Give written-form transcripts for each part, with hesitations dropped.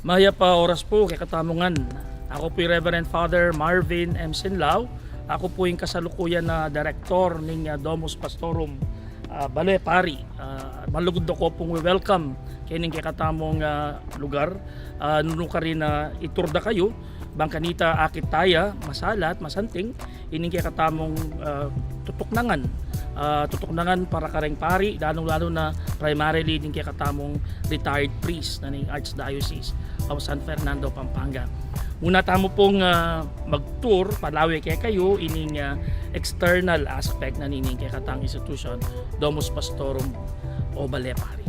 Maya pa oras po kay katamungan. Ako po yung Reverend Father Marvin M. Sinlao. Ako po yung kasalukuyan na direktor ng Domus Pastorum Balay Pari. Malugod ako pong welcome kining kay katamong lugar. Nuno ka rin na iturda kayo. Bangkanita akit taya, masalat, masanting. Ining kay katamong tutuknangan. Tutuknangan para kareng pari, lalo na primarily din kay katamong retired priest na ng Archdiocese of San Fernando, Pampanga. Muna tamo pong mag-tour, palawi kay kayo ining external aspect na nining kay katang institution Domus Pastorum o Balay Pari.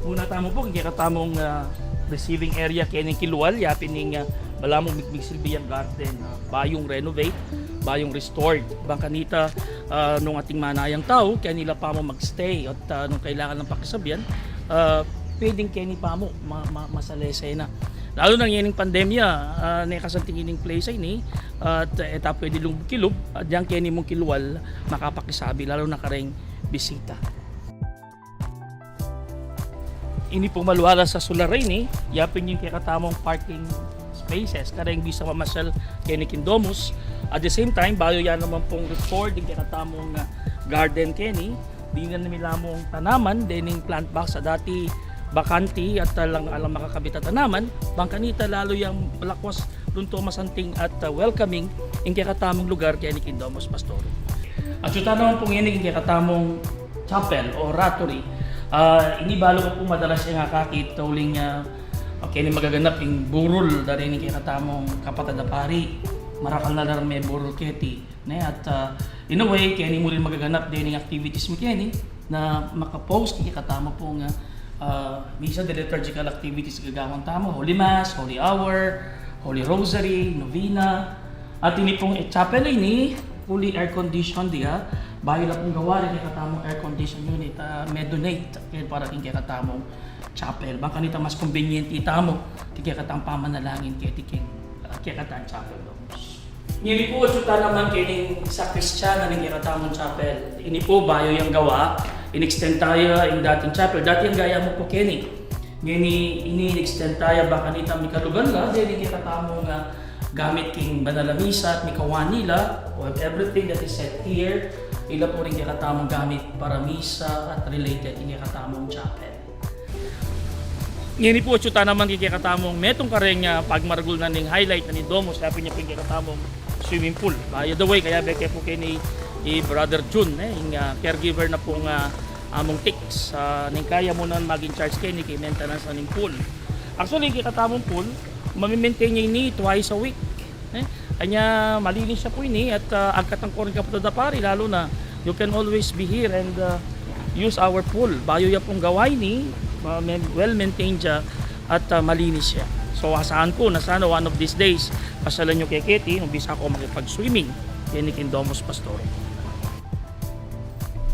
Muna tamo po kay katamong receiving area kay ning Kiluwal, yapin ning Balamong Migsilbiyang Garden, bayong renovate, bayong restored. Bangkanita nung ating manayang tao, kaya nila pa mo magstay at nung kailangan ng pakisabyan, pwedeng kaya ni pa mo masalesay na. Lalo nang yaning pandemya, nakasantingin ng place ay ni, at eta pwede lung kilob, at diyan kaya ni mong Kiluwal makapakisabi, lalo na kareng bisita. Ini pong maluwala sa sularay ni, yapin yung kaya katamong parking spaces kareng bisa mamasyal kay ni Domus. At the same time, bayo yan naman pong restored din kay katamong garden Kenny. Di na nila mong tanaman, dening plant box sa dati bakanti at alang makakabit na tanaman. Bangkanita lalo yung balakwas lunto masanting at welcoming in kay katamong lugar kay ni Domus Pastorum. At yung naman pong yan kay katamong chapel o oratory. Ini balo ko po madalas yung kakit tuling okay ni magaganap yung burol dari ni kay katamong kapatid na pari. Marakal na lang may burol keti. At in a way, kaya ni mo rin magaganap din yung activities mo kaya na makapost kay katamo pong minsan the liturgical activities gagawang tamo. Holy Mass, Holy Hour, Holy Rosary, Novena. At ini pong chapel ini fully air conditioned diha. Bayo lang pong gawa rin kay katamong air condition unit. May donate para kay katamong chapel. Baka nito mas convenient itamo kay katang pamanalangin kay katang chapel Domus. Ini po chuta naman kining sa Kristiyana ng katamong chapel. Ini po bayo yung gawa. In-extend tayo yung dating chapel. Dati yung gaya mo po kini. Ini-extend tayo baka nito mikalugan la dili kay katamong gamit king banal misa at mikawan nila. Everything that is said here ila po rin kay katamong gamit para misa at related kay katamong chapel. Ngini po chuta naman kay katamong metong kareng pagmargul na ning highlight na ni Domus lapin niya kay katamong swimming pool. By the way, kaya beke po kay ni Brother Jun yung caregiver na pong among tics ning kaya mo nan maging charge kay ni kay maintenance na ning pool. Actually kay katamong pool, mami-maintain niya ni twice a week. Kanya malinis siya po ini at agkatang ko rin kapatid na pari lalo na you can always be here and use our pool. Bayo ya pong gaway ni well maintained siya at malinis siya. So asahan ko na sana one of these days pasalan nyo kay Ketty nung bisa ako makipag-swimming yan ni Domus Pastorum.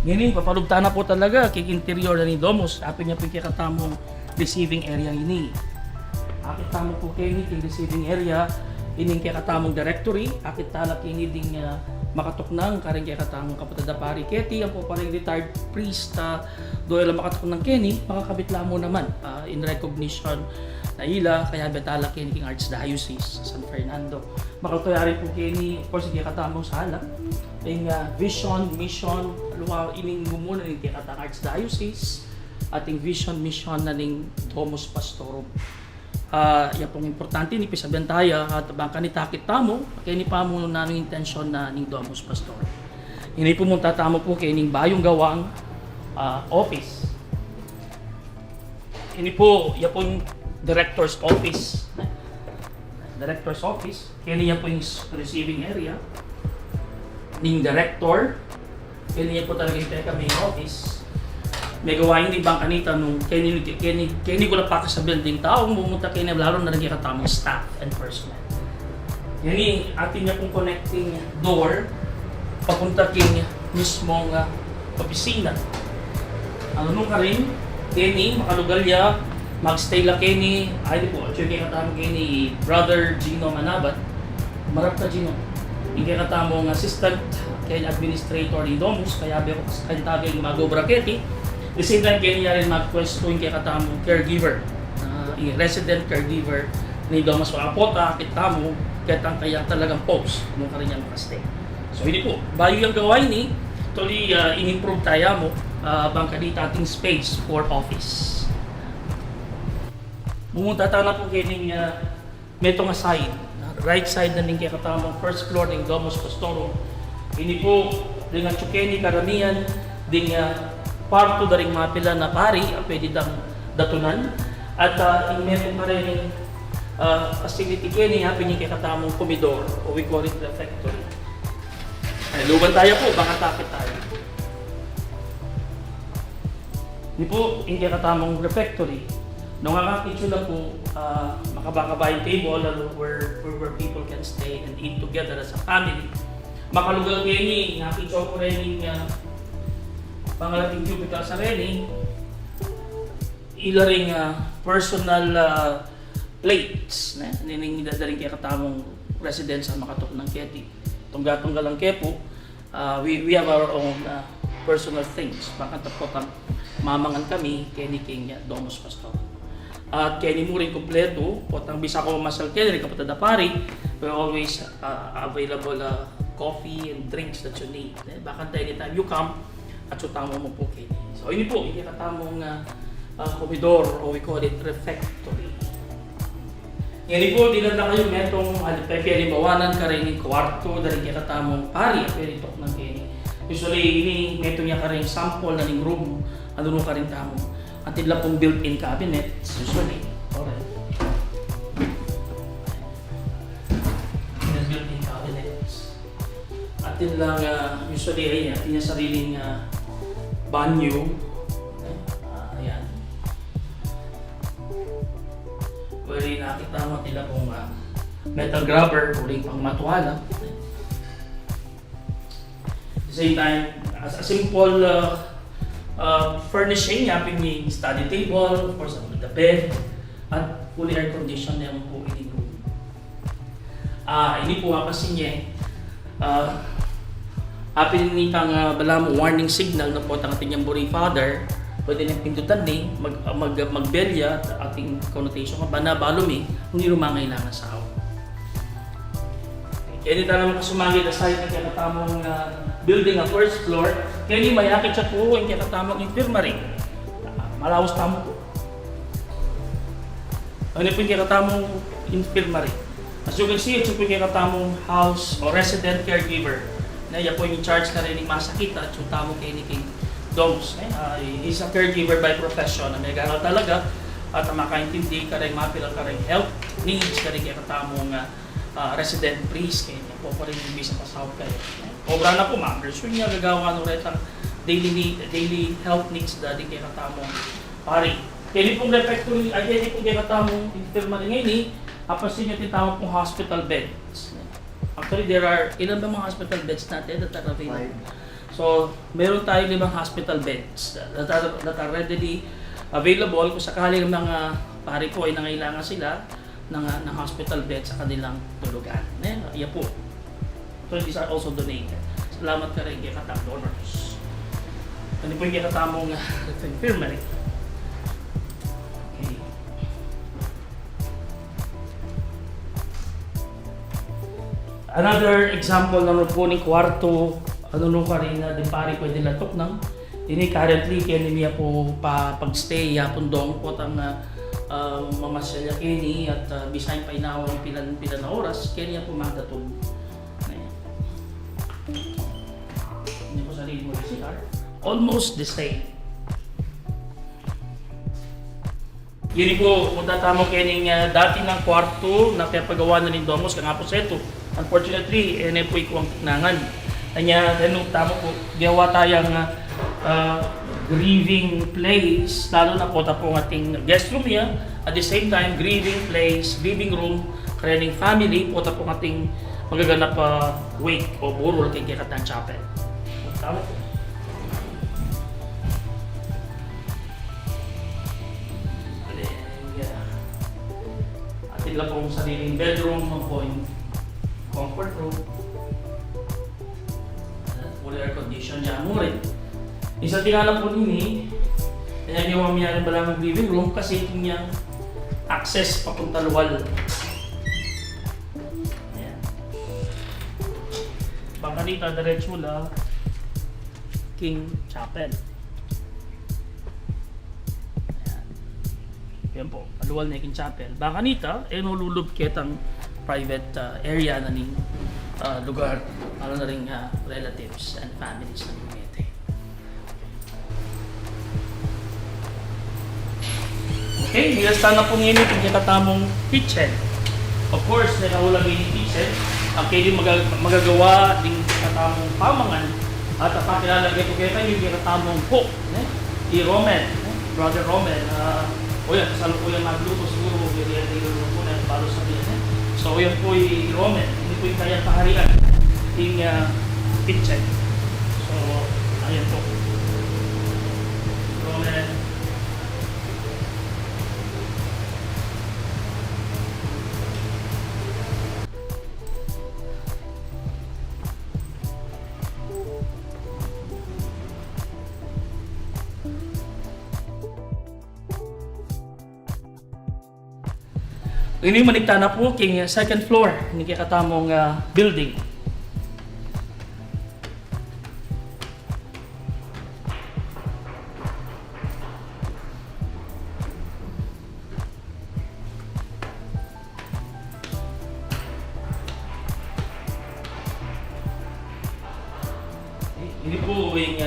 Ngayon papalugta na po talaga kay interior na ni Domus. Apin niya po kay katamong receiving area ini. Akit tamo po kay receiving area ining kay katamong directory. Akit talak ini ding makatuknang kareng kay katamong kapatid na pari Ketty ang po parang retired priest doon lang makatuknang Kenny makakabit lang mo naman in recognition na ila kaya betala Kenny king Archdiocese San Fernando makatuyari po Kenny of course kay katamong sala yung vision mission luwa ining mumuna ning kay katang Archdiocese ating vision mission na ning Domus Pastorum. Yan pong importante ni pisabihan tayo at bangka ni takit tamo kaya ni pamo na ng intensyon na ning Domus Pastor. Ini pumunta tamo po kay ning bayong gawang office. Ini po yan pong director's office. Director's office. Kaya niya po yung receiving area. Ning director. Kaya niya po talaga yung main office. May gawain din bang kanita nung kaya ko na pa sa building taong bumunta kayo na lalo na nagkakatamang staff and personnel. Yan atin niya pong connecting door papunta king mismong opisina. Ano nung ka rin, Kenny, makalugalya, magstay la Kenny, ay di po, check kayo katamang Kenny, Brother Gino Manabat, marap ka Gino. yung katamong assistant kay administrator ni Domus, kaya bero kay tagay Mago Brachetti. The same time, kaya rin mag-question yung katamong caregiver, yung resident caregiver ni Domus Makapota, kitamo, kitang kaya talagang post, kung ka rin niya makastay. So hindi po, bayo yung gawain ni, tuloy in-improve tayo mo, bangka dito ating space for office. Pumunta tayo na po kining metong side, right side na ning katamong first floor ng Domus Pastorum. Ini po, dengan chukeni karamihan, ding parto da ring mapila na pari, pwede dang datunan. At metong pa rin facility kini, happy niya katamong komedor, o we call it refectory. Luban tayo po, baka takit tayo. Hindi po, hindi katamang refectory. Nung ang kitchen lang po, makabakabayang table where people can stay and eat together as a family. Makalugal kini, nakitso ko rin yung pangalating cubicle sa rin, ilaring personal plates. Nining dadaling kaya katamang residence sa makatok ng Keti. Tunggatong galang kepo, we have our own personal things. Bakit po mamangan kami, kini King Domus Pastor. At kini mo rin kompleto, potang bisa ko masal kini, kapatid na pari, we're always available coffee and drinks that you need. Bakit anytime you come, at sutamo mo po kini. So ini po, hindi katamong komedor, o we call it refectory. Yan po, dinan na kayo metong pwede-bawanan ka rin yung kwarto dahil kaya katamong pari at pwede tok ng kini. Usually, ini metong niya ka rin sample na ning room, ano nung ka rin tamo. At tila pong built-in cabinets, usually. Alright. Built-in cabinets. At tila usually, ay niya sariling banyo. Ayan. Pwede nakita mo nila kung metal grabber, uling pang matuwala. At the same time, as a simple furnishing, yapin yung study table, of course, the bed, at fully air conditioned na po ini room. Hindi po kasi niya apin ni kang balam warning signal na po ang ating buri father, pwede nang pindutan ni magbelya ating connotation ka bana balumi hindi rumangailangan sa aw. Kaya dito naman kasumagi na side na kinatamong building a first floor, kaya ni mayakit siya po yung kinatamong infirmary. Malawas tamo po. Ano po yung kinatamong infirmary? As you can see, ito po yung kinatamong house or resident caregiver. Na yan po yung charge na rin yung masakit at yung tamo kay King Domus. He's a caregiver by profession na may gagal talaga at makaintindi ka rin, mapilang ka rin health needs ka rin kaya katamong resident priest kaya niya po pa rin yung bisa pasahod kayo. Obra na po ma'am, so niya gagawa ng retang daily health needs dati kaya katamong pari. Kaya pong refectory, kaya pong kaya katamong infirmary ngayon apasin niyo tinatawag pong hospital beds. Actually, there are ilan ba mga hospital beds natin that are available? So, meron tayo 5 hospital beds that are readily available kung sakali ng mga pari ko ay nangailangan sila ng hospital bed sa kanilang tulugan. Yan po. So, these are also donated. Salamat ka rin kay katang donors. Ano po yung katatamong infirmary? Okay. Another example ng po ng kwarto, ano nung ka rin na di pari pwede latok ng ini currently kaya niya po pag-stay yapon dong po ang mamasyalya kini at bisahin pa inawang pilan na oras kaya niya po magdatog. Hindi po sarili mo CR. Almost the same. Yun po, kung tatamo kayo dati ng kwarto na kaya pagawa na ni Domus, kaya nga po seto. Unfortunately, po ikuwang tiknangan. Kanya, tamo po, gawa tayong grieving place, lalo na po tapong ating guest room niya. At the same time, grieving place, grieving room, kayaning family, po tapong ating magaganap wake o burol kay Kikatan Chapel. Tama po. Atin lang pong sariling bedroom, po yung comfort room. full air condition niya mo rin. Isa tingala po nini, kaya yung mamaya rin balang living room kasi yung access papunta luwal. Ayan. Bangkanita, diretso la King Chapel. Ayan. Yan po, aluwal na King Chapel. Bangkanita, nululub kitang private area na ning lugar, ano na rin relatives and families ng Lumete. Okay, nilasta na po ngayon yung katamong kitchen. Of course, nakahulagay yung kitchen. Ang kayo din magagawa ng katamong pamangan at pakilalagay po kayo yung katamong cook. Si Romel, Brother Romel. O yan, kasalo po yung magluto siguro, yung po na para sa biyan. So yan po yung Romel, hindi po yung kayang kaharian yung kitchen. So, ayan po. Romel. Ini manikta na po king second floor ni katamong building. Ini po yung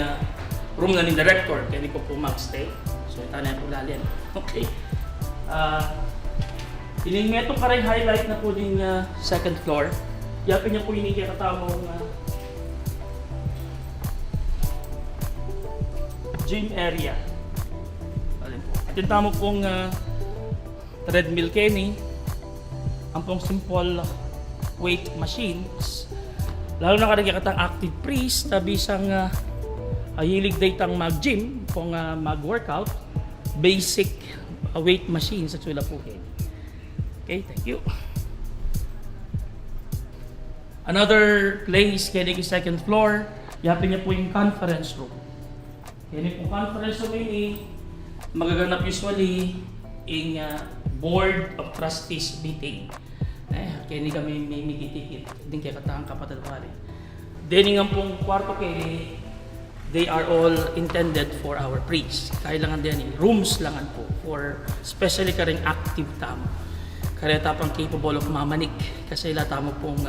room na ni director kaya hindi po magstay. So ito na po lalim. Okay. Ining metong karang highlight na po din second floor. Yapin niya po yung katamong gym area. Alin po. At yung tamo pong treadmill Kenny. Ang pong simple weight machines. Lalo na karang katang active priest na bisang hilig datang mag-gym, pong mag-workout. Basic weight machines at sila po Kenny. Okay, thank you. Another place, kaya yung second floor, yapin niya po yung conference room. Kaya po conference room ini magaganap usually in board of trustees meeting. Kaya hindi kami may mikitikit, din kaya katang kapatid pare. Then yung pong kwarto kay they are all intended for our priests. Kailangan din rooms langan po for especially karing active tamo. Kaya tapang capable of mamanik kasi lata mo pong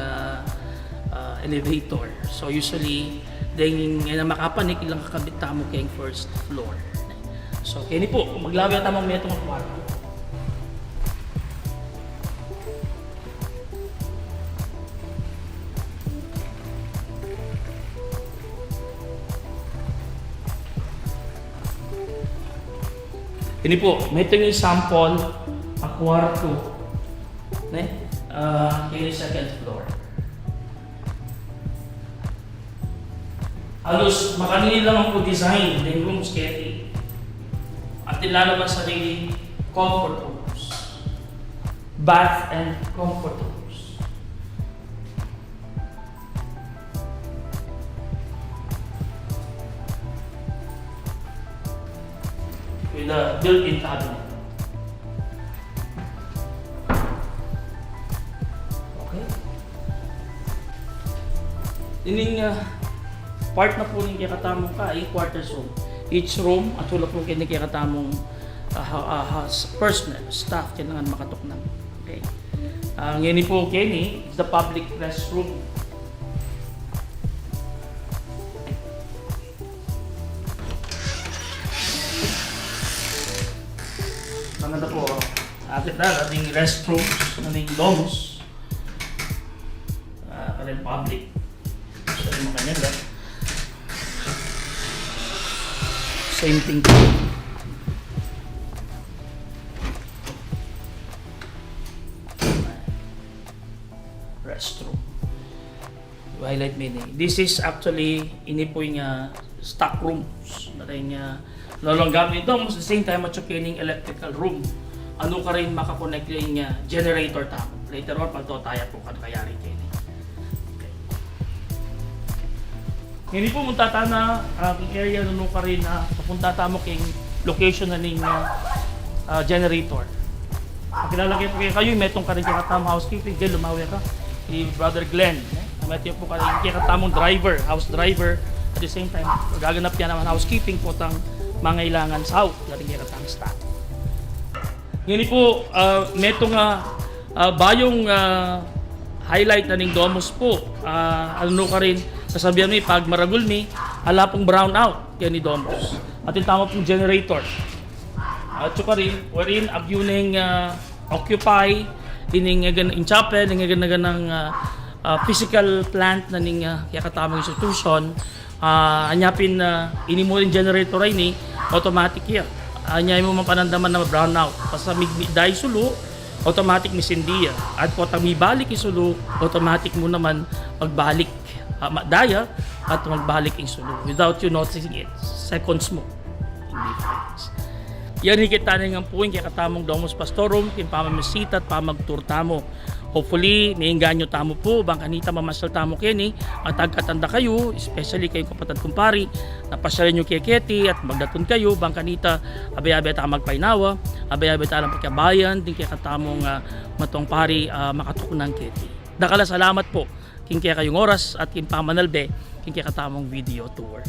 elevator. So usually, dahil nga makapanik ilang kakabit tamo kayong first floor. So kaya ni po, maglabi ang tamang metong kwarto. Ini po, may ito yung sample ang kwarto. Kaya second floor. Halos makanili lang po design ng rooms kaya at nilalabas sa sarili comfort rooms. Bath and comfort rooms. With a built-in cabinet. Ining part na po yung katamong quarters room. Each room at wala po yung katamong personnel, staff, kailangan makatok na. Okay. Ngayon po Kenny, the public restroom. Maganda po, akit na ating restrooms, ating domus. Kaling public. Makanya same thing po. Restroom. Highlight mini. This is actually ini po yung stock rooms. Natin lalong gamit ito. At the same time at yung electrical room. Ano ka rin makakonect yung generator tamo. Later on pag totaya po kayari kayo. Hindi po munta ta na king area nuno ka rin na papunta ta mo king location na ning generator. Pakilala kayo metong ka rin kakatam housekeeping, Glenn lumawi ka. Si Brother Glenn. Metong po ka rin kakatamong driver, house driver. At the same time, gaganap yan naman housekeeping po tang mangailangan sa house. Galing kakatam staff. Ngayon po, metong bayong highlight na ning Domus po. Ano ka rin, sasabihan mo pag maragul mi, hala pong brown out yan ni Domus. At yung tama pong generator. At saka rin, wherein agyuning occupy, ining in chapel, ining ng physical plant na ning kakatamang institution, anyapin ini mo rin generator ay ni, automatic yan. Anyay mo mapanandaman na brown out. Basta dahil sulu, automatic ni sindiya. At po mi balik isulu, automatic mo naman magbalik daya at magbalik isulu without you noticing it. Seconds mo. Hindi difference. Yan hikita na nga po yung katamong Domus Pastorum, yung pamamisita at pamagtur tamo. Hopefully, maingganyo tamo po, bang kanita mamasal tamo kini, at agkatanda kayo, especially kayong kapatid kumpari, napasyalan nyo keketi at magdatun kayo, bang kanita, abay-abay ta magpainawa, abay-abay ta lang pagkabayan, din kaya katamong matong pari makatukunan keti. Dakala salamat po, king kaya kayong oras at king pamanalbe, king kaya katamong video tour.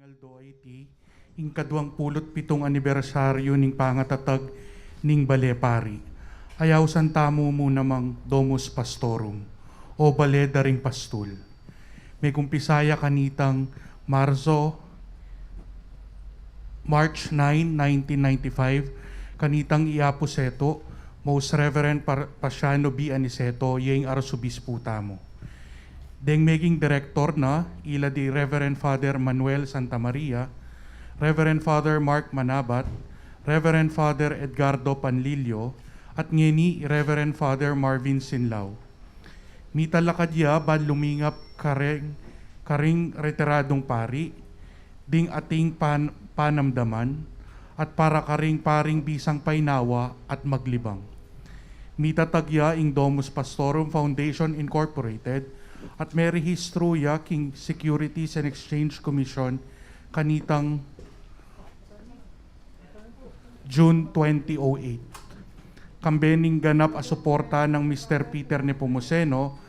Aldo IT, ing kadwang pulot pitong anibersaryo ning pangatatag ning Balepari. Ayaw san tamo mo namang Domus Pastorum o Bale daring Pastul. May kumpisaya kanitang March 9, 1995, kanitang Iapuseto, Most Reverend Pasiano B. Aniceto, yung Arsobispo tamo. Deng maging director na ila di Reverend Father Manuel Santa Maria, Reverend Father Mark Manabat, Reverend Father Edgardo Panlilio, at ngeni Reverend Father Marvin Sinlao. Mitalakadya ba lumingap karing retiradong pari, ding ating panamdaman, at para karing paring bisang painawa at maglibang. Mitatagya ing Domus Pastorum Foundation Incorporated, at may rehistro ya king Securities and Exchange Commission kanitang June 2008. Kambening ganap a suporta ng Mr. Peter Nepomuceno,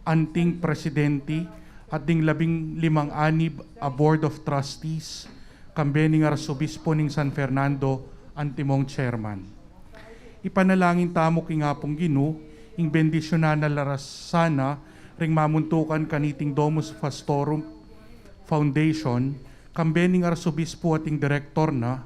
anting presidente at ding 15 anib a Board of Trustees, kambening Arsobispo ning San Fernando, antimong chairman. Ipanalangin tamo kingapong Ginu, ing bendisyonan na laras sana, ring mamuntukan kaniting Domus Pastorum Foundation, kambening Arsobispo ating direktor na,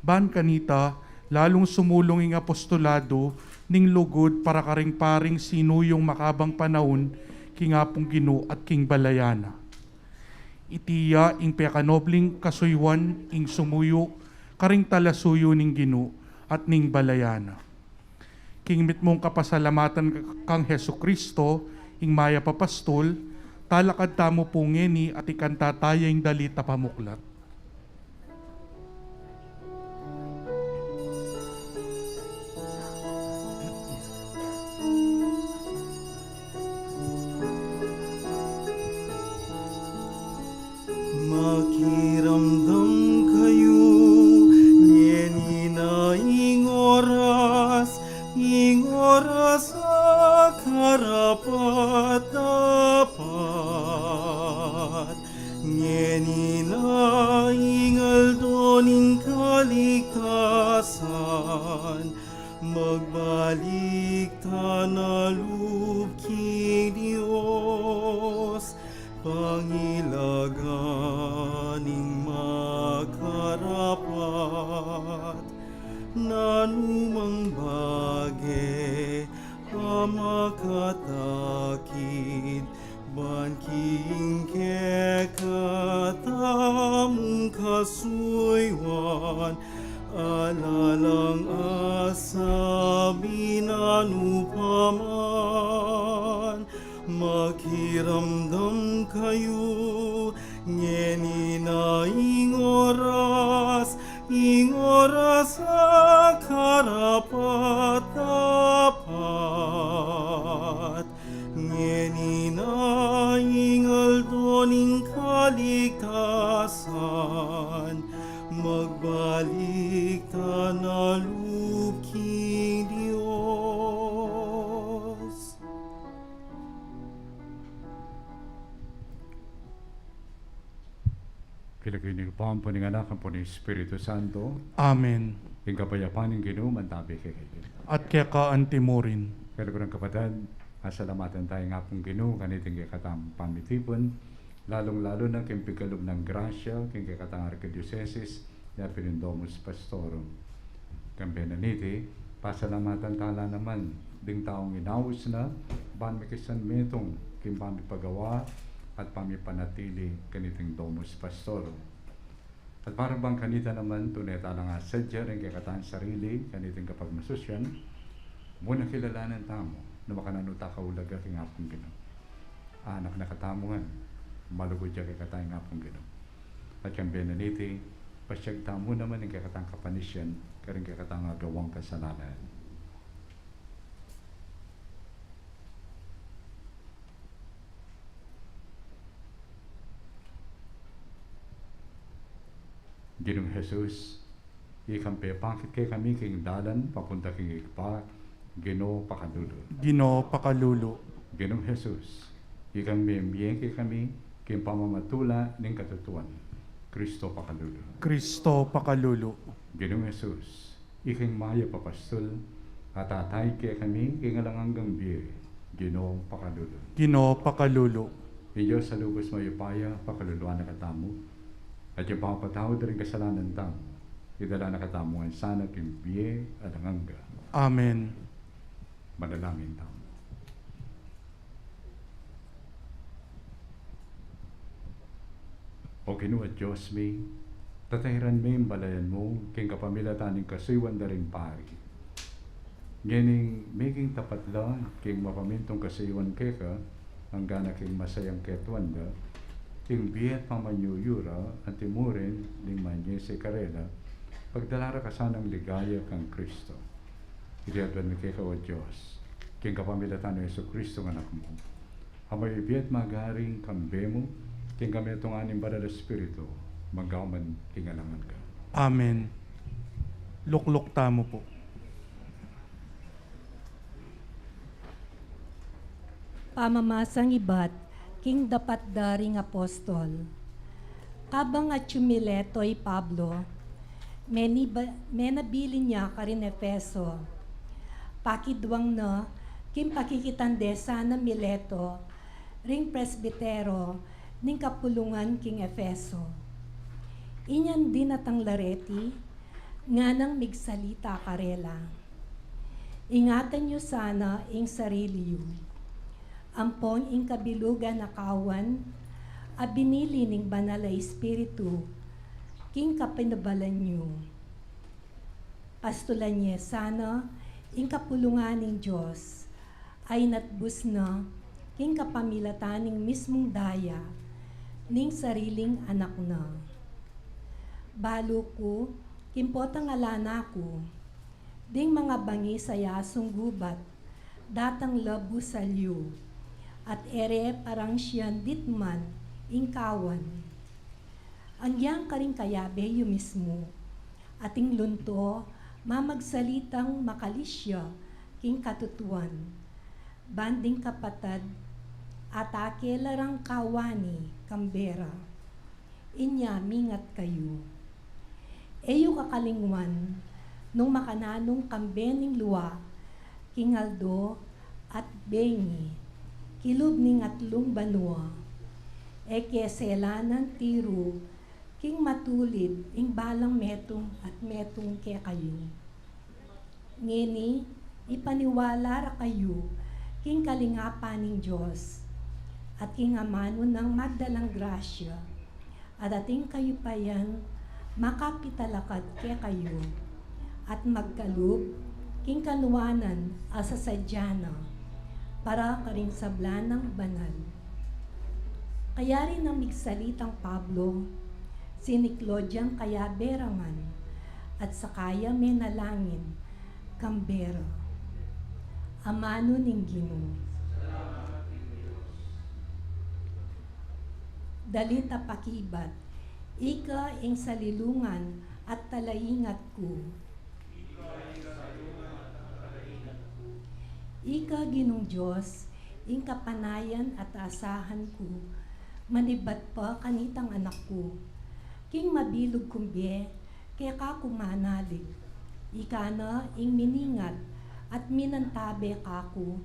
ban kanita, lalong sumulong ing apostolado, ning lugod para karing paring sinuyong makabang panahon, kingapong Ginu at king Balayana. Itiya ing pekanobling kasuywan ing sumuyo, karing talasuyo ning Ginu at ning Balayana. Kingmit mong kapasalamatan kang Hesu Kristo, ing maya papastol, talakad tamo pungeni at ikantatayang dalita pamuklat. ingal doning kaligtasan, magbalik ta na lubking Diyos, pangilaganing makarapat, nanumang bage amakatakid, banking kekatamong kasuywan, alalang asabi nanupaman, makiramdam kayo, ngeni na ingoras sa karapat-dapat, ngeni na ingal doning kaligtasan, magbalik ta na lubking Diyos. Kinakinig po ang paninganakan po ni Espiritu Santo, Amen. yung kapayapaan ng Ginoo, mantabi kay kayo. At kaya kaanti mo rin. Pero kung kapatid, asalamatan tayo nga pong Ginoo, kaniting kikatang pamitipon, lalong-lalo na kimpigalob ng grasya, king kikatang Archidiocesis, na Pinindomus Pastorum. Kambenaniti, pasalamatan tala naman, ding taong inawis na, ban mikisan metong, kim pamipagawa, at pamipanatili kaniting Domus Pastorum. At para bang kanita naman, tunay talang asadya rin kikatang sarili, kaniting kapag masusyan, muna kilalanan tamo, na makananuta kaulaga king apong Ginoo. Anak na katamuhan, malugod siya kikatang apong Ginoo. At kang benaniti, pasyag tamo naman ng kikatang kapanisyan, karing kikatang agawang kasalanan. Ginong Jesus, ikampe pangkit kay kami king dalan, papunta king ikpa, Ginoo pakalulo. Ginoo pakalulo. Ginong Jesus, ikang miyembiyen kay kami, king pamamatula ng katutuan, Kristo pakalulo. Kristo pakalulo. Ginong Jesus, iking maya papastol, at atay kay kami, king alanganggang biye, Ginoo pakalulo. Ginoo pakalulo. Iyo sa lubos mayupaya, pakaluluan na katamu, at yung pangapatawad rin kasalanan tamo, idala na katamuan sana kimbiye at anganga. Amen. Manalangin tamo. O Ginoo at Diyos mi, tatahiran mi ang balayan mo, king kapamilataning kasiwan da ring pari. Nganing making tapat lang, king mapamintong kasiwan keka, hanggang na king masayang ketwanda, king biyat pamanyuyura at timurin ning manye si Karela, pagdalara ka sanang ligaya kang Kristo. Iliadwan mi kay o Diyos, king kapamilatan ng Yesu Kristo ng anak mo. Hamay biyat magaring kambe mo, king kami itong aning banal na Espiritu, magaman king alangan ka. Amen. Lukluk tamo po. Pamamasang ibat, king dapat daring apostol. Kabang at Chumiletoy Pablo, menabili niya karin Efeso. Pakidwang na, kim pakikitande sana Mileto, ring presbitero, ning kapulungan king Efeso. Inyan din atang lareti, nga nang migsalita karela. Ingatan niyo sana ing sarili yu. Ampon ing kabilugan na kawan, a binili ning banal na espiritu, king kapinabalan niyo. Pastulan niya sana, ing kapulungan ng Diyos, ay natbus na, king kapamilatan ning mismong daya, ning sariling anak na. Balo ko, kimpotang alana ko, ding mga bangi sayasong gubat, datang labu sa liyo, at ere parang siyan ditman, ingkawan. Angyang karing kayabe yu mismo, ating lunto, mamagsalitang makalisya, king katutuan. Banding kapatad, atake larang kawani, kambera. inya mingat kayo. Eyo kakalingwan, nung makananong kambening luwa, kingaldo at bengi, kilub ning atlong banwa, keselanan tiro, king matulid, ing balang metong at metong ke kayo. Ngini, ipaniwala ra kayo, king kalingapan ning Diyos, at king amano ng magdalang grasya, at ating kayo pa yan, makapitalakad ke kayo, at magkalub, king kanuwanan asa sadyana, para karing sablanang banal. Kaya rin ang migsalitang Pablo, siniklodyang kaya berangan, at sakaya menalangin, kambero. Amano ning Ginoo. Dalita pakibat, ika ing salilungan at talaingat ko. Ika Ginong Diyos, ing kapanayan at asahan ko, manibat pa kanitang anak ko, king mabilog kumbiye, kaya ka kumanalig. Ika na ing miningat at minantabe kako,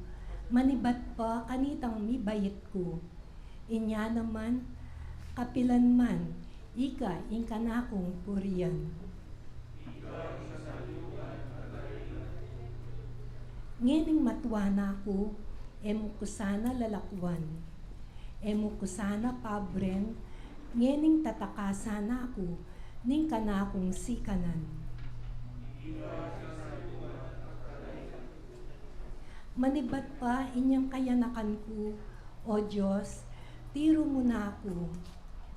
manibat pa kanitang mibayit ko. Inya naman, kapilan man, ika ing kanakong puriyan. Ngining matuwana ko, emo ko sana lalakwan. Emo ko sana pabren, ngining tatakasana ako, ning kanakong sikanan. Manibat pa inyang kayanakan ko, O Diyos, tiro mo na ako.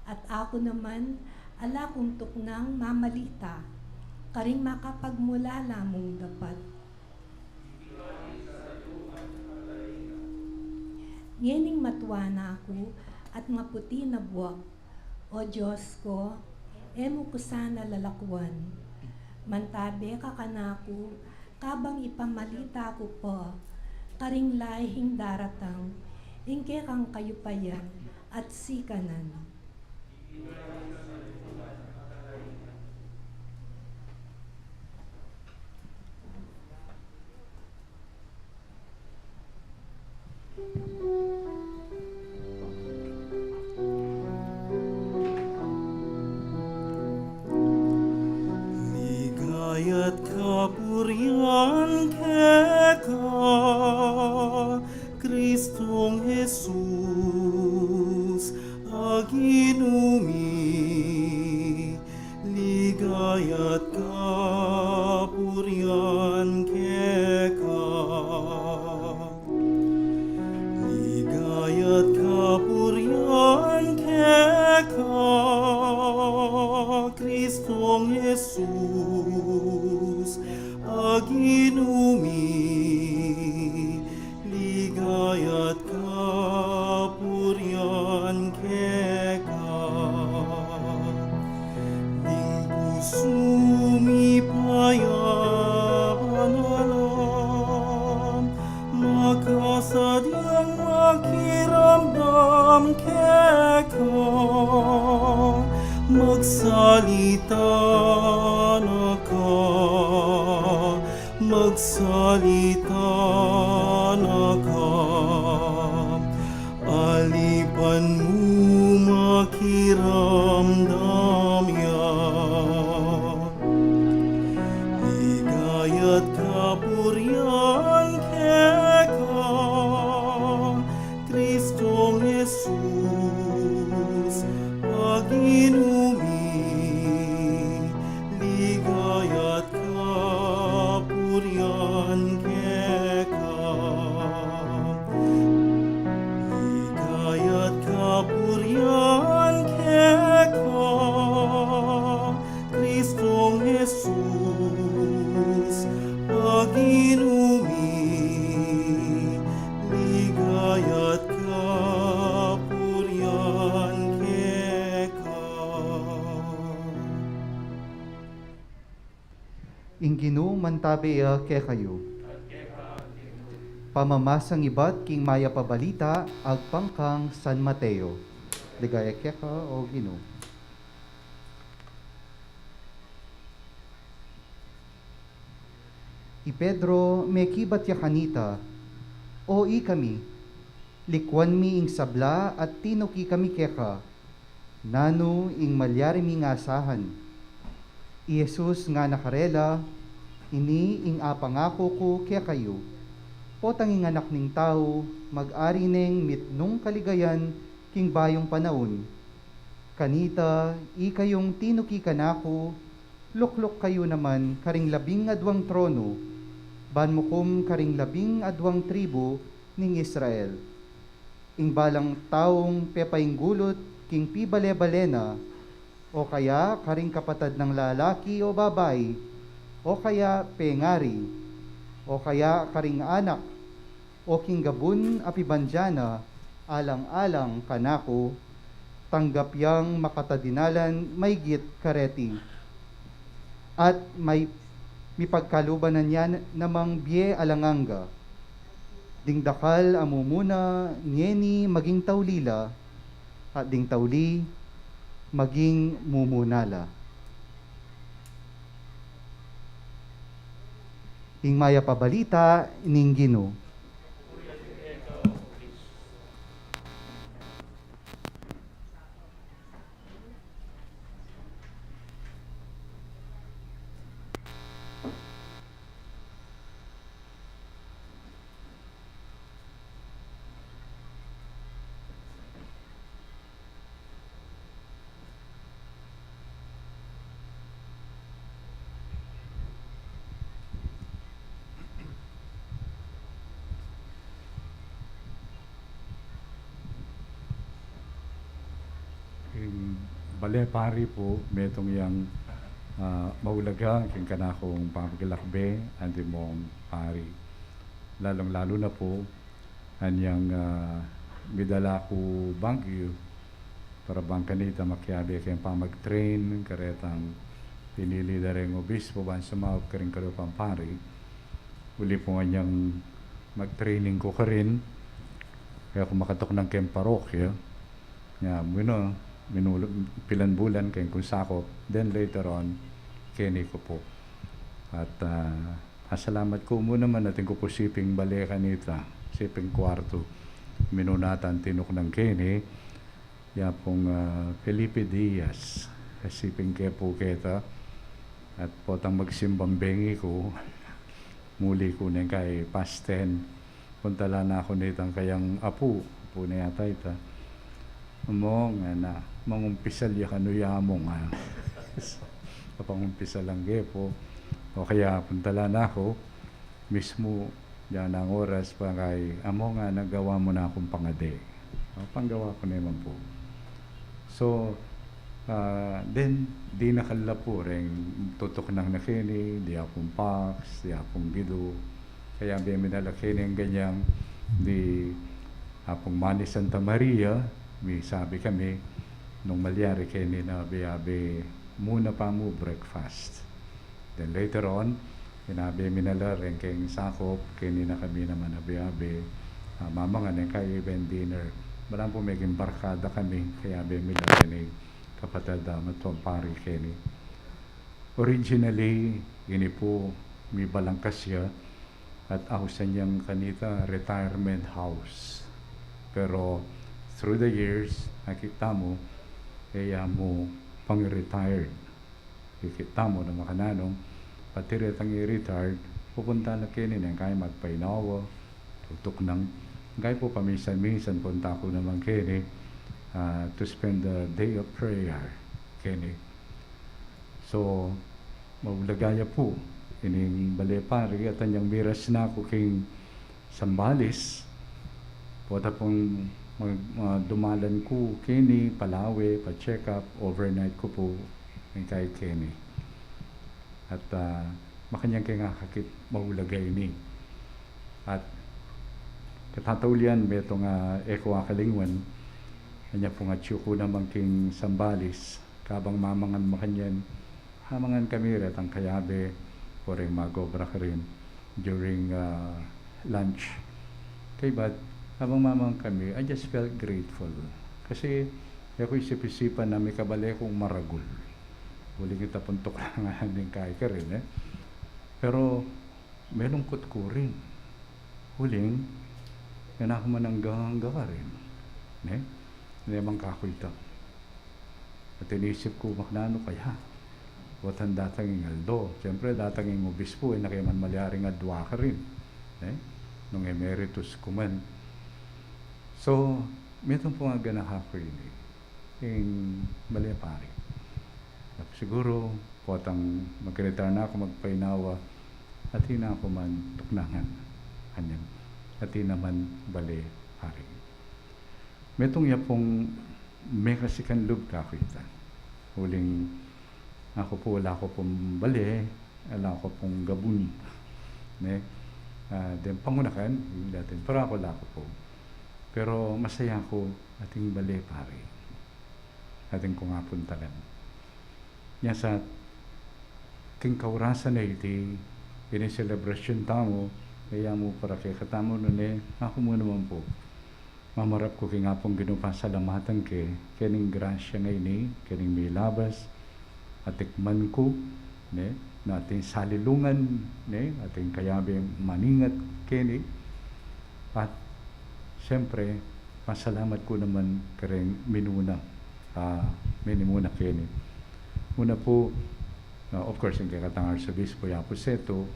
At ako naman, ala kong tuknang mamalita, karing makapagmula lamong dapat. Ngening matuwana ako at maputi na buwak, O Diyos ko, emo ko sana lalakwan. Mantabe ka kanako, kabang ipamalita ko po, karing lahing daratang, ingke kang kayupayan at sikanan. Ligaya't kapurihan keka, Kristong Jesus, aginumi. Ligaya't kapurihan keka, ligaya't kapurihan keka, Kristong Jesus, aginumi. Ligaya't kapurihan keka, ding pusumi payapanalam, makasadyang makiramdam keka, magsalita na ka, magsalita na ka, alipan mo makiramdam yan. Ligaya't kapurihan keka, Kristong Jesus, aginumi. Ligaya't kapurihan keka, ligaya't kapurihan keka, Kristong Jesus, aginumi. Ligaya't kapurihan keka. Inginu mantabe ke kayo. Pamamasang ibat king maya pabalita agpangkang San Mateo. Ligaya keka o Gino. Pedro mekibat ya kanita, o i kami, likwan mi ing sabla at tinuki kami keka, nano ing malyari mi nga asahan. I Jesus nga nakarela, ini ing apangako ko kaya kayo, potang ing anak ning tao, mag-ari neng mitnong kaligayan king bayong panahon. Kanita, i kayong tinuki kanako, luklok kayo naman karing 12 trono, banmukom karing 12 tribo ning Israel. Ing balang taong pepaing gulot king pibale-balena, o kaya karing kapatad ng lalaki o babae, o kaya pengari, o kaya karing anak, o king gabun apibanjana, alang-alang kanako, tanggap yang makatadinalan maygit kareti. At may mipagkalubanan niya namang biye alanganga. Dingdakal amumuna ngeni maging taulila, at ding tauli maging mumunala. Ing maya pabalita ning Ginoo. Ing bale pari po, metong yang maulaga king kanakong pamagilakbe, andi mong pari. Lalong-lalo na po, anyang midala ko Baguio, para bang kanita makiabi kayong pamag-train, karetang pinili na rin obispo, ban sumawag ka rin karo pampari. Uli po anyang mag-training ko ka rin, kaya kung makatok ng kayong parokya, nga, pilan bulan kayong kung sakop, then later on, kini ko po. At salamat ko muna man natin ko po siping bale kanita, siping kwarto, minunatan tinok ng kini, ya pong Felipe Diaz, siping ke po kita, at potang magsimbang bengi ko, muli ko na kay Pasten, puntala na ako nitang kayang apu na yata ita. Mo nga na mangumpisal ya kanuyamo nga. Kapangumpisal lang po. O kaya puntala na ako mismo yan ang oras pa kay amo nga nagawa mo na akong pangade. O, panggawa ko naman po. So then di nakala po rin tutok ng nakini, di akong pax, di akong gido. Kaya biminalakini ang ganyang di akong Mani Santa Maria. May sabi kami, nung malyari kayo ni nabi-abi, muna pa mo breakfast. Then later on, sinabi minala rin kayong sakop, kayo ni na kami naman nabi-abi, mamangan ng kayo event dinner. Malang po maging barkada kami, kaya bimila ni kapatid matong pari kayo ni. Originally, ini po may balangkas siya at housean niyang kanita retirement house. Pero through the years, nakita mo, kaya mo pang-retired. Nakita mo na makananong, pati retang i-retired, pupunta na kinin ang kaya magpainawa, tutok ng, kaya po pamisan-misan, punta ko naman kini to spend the day of prayer, kini. So, maulagaya po, ining balepari, at anyang miras na ako king Sambales, pota pong dumalan ko kini, Palawe, pa-check up, overnight ko po ng kay Kenny. At makanyang kaya nga kakit maulagay ni. At katataulian, may itong eko akalingwan, kanya po nga tiyuko naman king Sambales, kabang mamangan makanyan, hamangan kami ret ang kayabe, o rin magobra ka rin during lunch. Kay ba't habang mamang kami, I just felt grateful. Kasi ako isip-isipan na may kabali kong maragul. Huli kita puntok lang nga din kaya ka rin. Pero melungkot ko rin. Huling, yan ako mananggang ka rin. Ne? Nemang kakoy ito. At inisip ko, maknano kaya? Watan datang ingaldo. Siyempre, datang ing obispo, nakiman malyaring adwa ka rin. Nung emeritus ko man. So, metong po nga ganahako yun yung mali pare. Siguro, potang mag-retire na ako, magpainawa, at hina ako man tuknangan. Kanyang, at hina man bali pare. Metong ya pong may kasikan lub kakita. Huling, ako po, wala ko pong bali, wala ko pong gabun. Then pangunakan, yung datin, pero ako wala ko po. Pero masaya ko ating bali pare. Ating kung nga puntalan. Yan sa king kaurasan na iti, ini-celebration tamo, kaya mo para kay katamo nun ako mo naman po. Mamarap ko kaya nga pong ginupasalamatan kening grasya ngayon kening may labas, at tikman ko, na ating salilungan, ating kayabi maningat kini, at siyempre, pasalamat ko naman kareng minuna kini. Una po, of course, yung kakatangar sa Bispo Yapo Seto,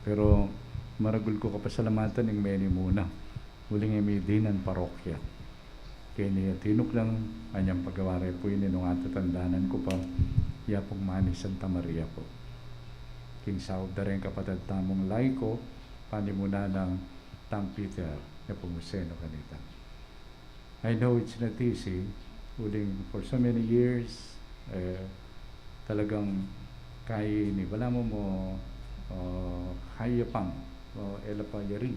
pero maragul ko kapasalamatan ng meni muna. Huling may dinan parokya. Kini tinuk lang, anyang pagkawari po yun, nung atatandanan ko pa, Yapong Mani Santa Maria po. King Saud da rin kapatid tamong laiko, panimuna ng Tang Peter, Nepomuceno kanita. I know it's not easy, huling for so many years, talagang kaya ni wala mo kaya pang ela pa yari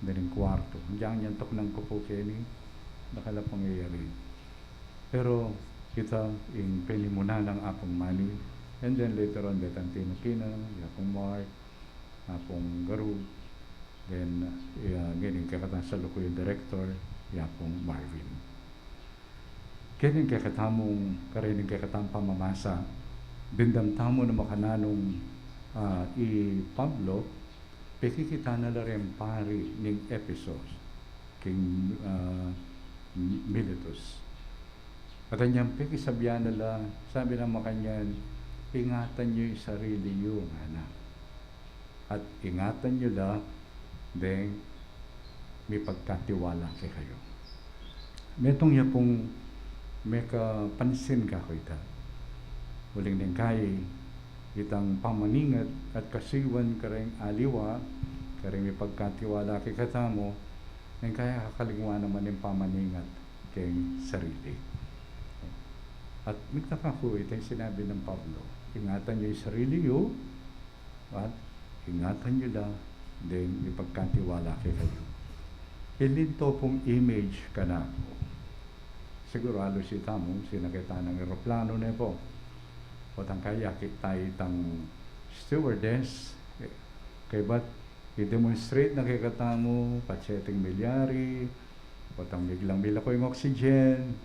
din kwarto diyan yan tok nang kupo keni nakala pangyayari pero kita in penimuna ng apong Mani, and then later on Betantino Kina, Yapong Mark, Apong Garu, then ganing kakatang sa yung director, Yapong Marvin. Ganing kakatamong karining kakatang pamamasa, bindamtamo na makananong i Pablo, pekikita na rin pari ng episodes king Miletus. At anyang pekisabihan nila, sabi ng makanyan, ingatan nyo yung sarili nyo, anak. At ingatan nyo la, then may pagkatiwala kay kayo. Metong ya pong may kapansin ka ko ita. Huling din kay itang pamaningat at kasiwan kareng aliwa, kareng may pagkatiwala kay katamo, then kaya kakalingwa naman yung pamaningat kay sarili. At nagtaka ko ito yung sinabi ng Pablo, ingatan nyo yung sarili nyo, at ingatan nyo lang, then ipagkatiwala kay kayo. Ilinto pong image ka na. Siguro halos si Tamong, sinakita ng aeroplano na po. O tang kaya kita itang stewardess, kay ba't i-demonstrate na kay katamo, patsetting milyari, o tang biglang bila ko yung oxygen,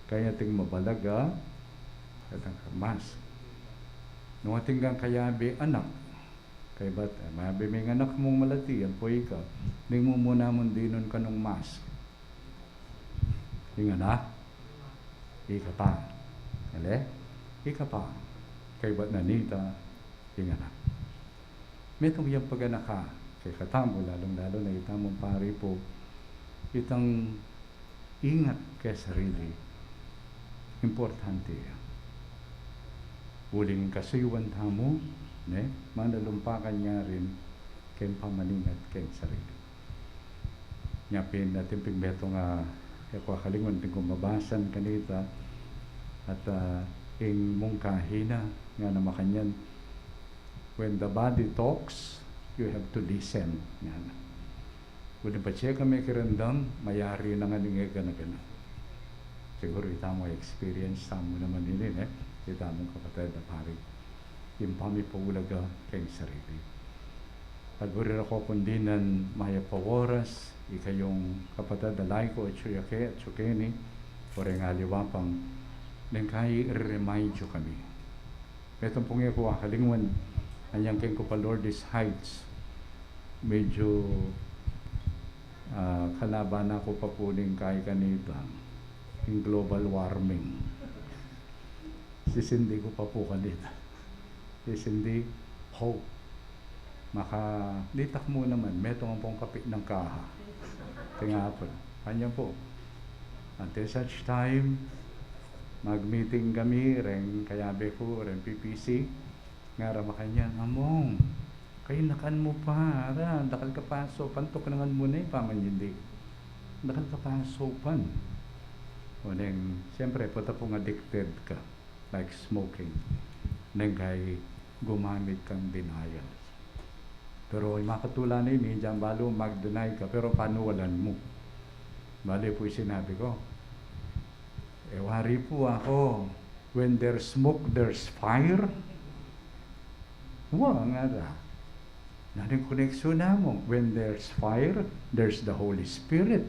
kaya ting mabalaga at ang mask. Nung ating kang kayabi anak, kay ba't mayabi may anak mong malati, yan po ikaw, ning mo muna mong dinon ka nung mask. Yung anak, ika pa. Ika pa. Kay ba't nanita, yung anak. May itong yung pag-anak ka, kay katamo, lalong-lalo na itamong pari po, itang ingat kay sarili. Importante yan. Huling kasayuan tamo, manalumpakan niya rin kayong pamaningat kayong sarili. Nyapin natin pigbeto nga kalingon din kong mabasan kanita at ing mong kahina nga na makanyan, when the body talks, you have to listen. Yan. Huling pa siya kami kirandam, mayari na nga ningay gana-gana. Siguro itamo experience tamo naman din itamong kapatid na pari. Yung pami paulaga kayong sarili. Pagburir ako kundinan maya paworas, ikayong kapatid na laiko at suyake at sukeni, o rin aliwapang, nang kaya i-remind nyo kami. Itong pong ko kalingon, Anyang king ko pa Lourdes Heights, medyo kalaban ako pa po ning kay kanita, yung global warming. Sisindi ko pa po kanita. Sisindi, hope. Litak mo naman, meto nga pong kapit ng kaha. Tingapon. Kanya po. Until such time, mag-meeting kami, ren kayabe ko, ren PPC, nga rama kanya, among, kayo nakan mo pa, dakal ka paso, pantok nangan mo na paman hindi. Dakal ka paso pan. O neng, siyempre, pata pong addicted ka, like smoking. Neng kay gumamit kang denial. Pero makatula na yun, dyan balo mag-deny ka, pero panuwalan mo. Bali po yung sinabi ko, wari po ako, when there's smoke, there's fire. Nga ra. Naring koneksyon na mo, when there's fire, there's the Holy Spirit.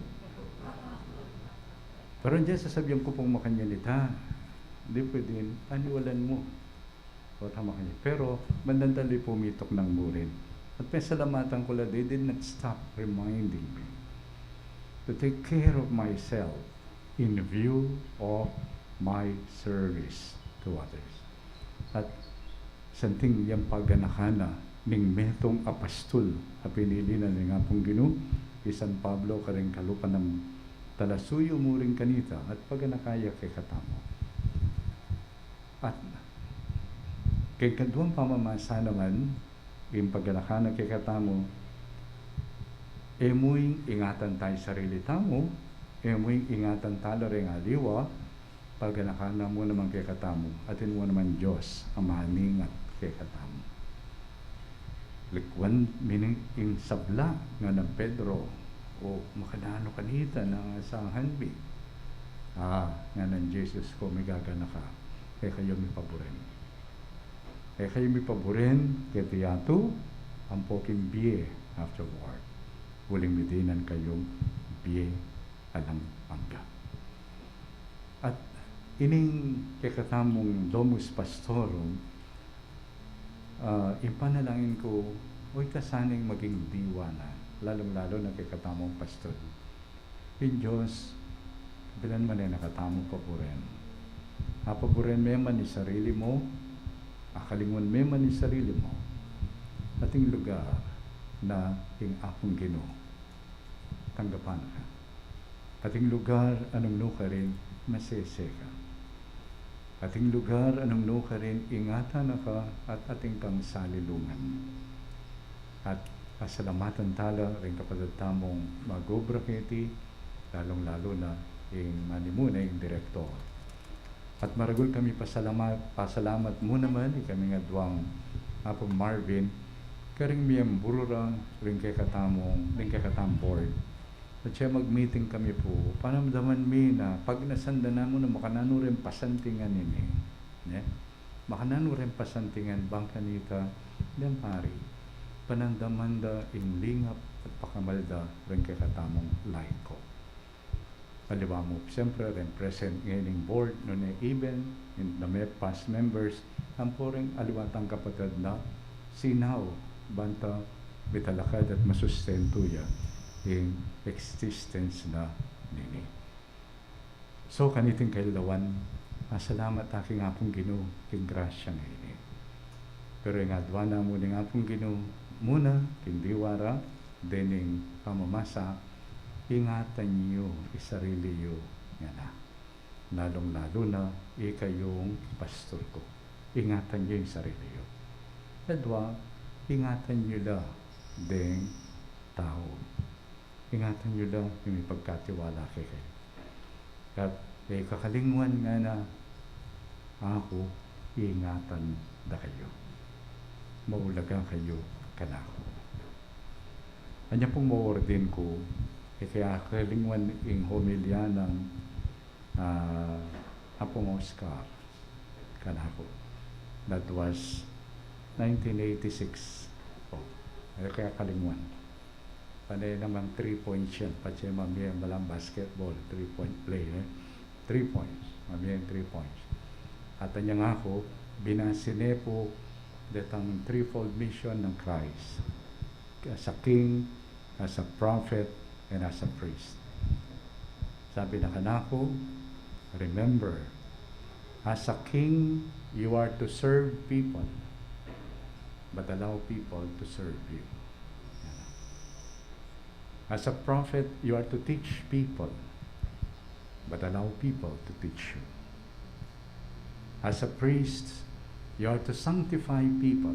Pero dyan sasabihan ko pong makanyalita, hindi pwede, paniwalan mo. O tama kanya. Pero, mandandali pumitok ng burin. At pasalamatan ko lang, they did not stop reminding me to take care of myself in view of my service to others. At santing yung pagganakana ning metong apostol a pinili na nga pong Ginoo San Pablo karing kalupan ng talasuyo mo rin kanita at pagganakaya kay katamo. At kay kaduang pamamasa naman yung pagganakana kay katamo, emuing ingatan tayo sarili tamo, emuing ingatan talo rin aliwa, pagganakana mo naman kay katamo, atin mo naman Diyos ang mahaningat kay katamo. Likwan mining ing sabla nga ng Pedro o makadano kanita ng asahan bi. Nga ng Jesus ko may gagana ka, kaya kayo may paborin. Kaya kayo may paborin, kaya tiyato, ang poking biye afterward. Huling midinan kayong biye alang pangga. At ining kakatamong Domus Pastorum, ipanalangin ko, huwag kasaning maging diwa na, lalong-lalo na kay katamong pastor. In Diyos, bilan man ay nakatamong paboren. Paboren meman ni sarili mo, akalingon meman ni sarili mo, ating lugar na ing akong Ginoo, tanggapan ka. Ating lugar, anong nuka rin, masese ka. Ating lugar, anong nuka rin, ingatan na ka at ating kang salilungan. At pasalamatan tala rin kapatid tamong magobraketi, lalong-lalo na yung manimuna yung direktor. At maragul kami pasalamat mo naman, kami nga duwang Apo Marvin, karing miyang burura rin kay katam board. At siya mag-meeting kami po, panamdaman mi na pag nasanda na mo na makanano rin pasantingan ini. Makanano rin pasantingan bang kanita, dan pari, panandamanda in lingap at pakamalda rin kay katamong laiko. Aliwa mo, siyempre rin present ngayon board, no na even in the past members, ang po rin aliwatang kapatid na sinaw, banta, bitalakad at masustento ya in existence na nini. So, kaniting kailawan, salamat aking apong Ginoo, king grasya ngayon. Pero yung adwa na mo ng apong Ginoo, muna, king diwara, dening pamamasa, ingatan niyo isarili niyo nga na. Lalong-lalo na, ikayong pastor ko. Ingatan niyo yung sarili niyo. Adwa, ingatan niyo la deng tao. Ingatan niyo lang yung ipagkatiwala kay kayo. At kakalingwan nga na ako, iingatan da kayo. Maulaga kayo kanako. Anya pong ma-ordin ko, kaya kalingwan yung homilya ng Apong Oscar kanako. That was 1986. Kaya kalingwan. Panay namang 3 points yan. Pati mamaya malang basketball, 3-point play. 3 points. Mamaya 3 points. At anya nga ako, binasine po detang threefold mission ng Christ. As a king, as a prophet, and as a priest. Sabi na kanako, remember, as a king, you are to serve people, but allow people to serve you. As a prophet, you are to teach people, but allow people to teach you. As a priest, you are to sanctify people,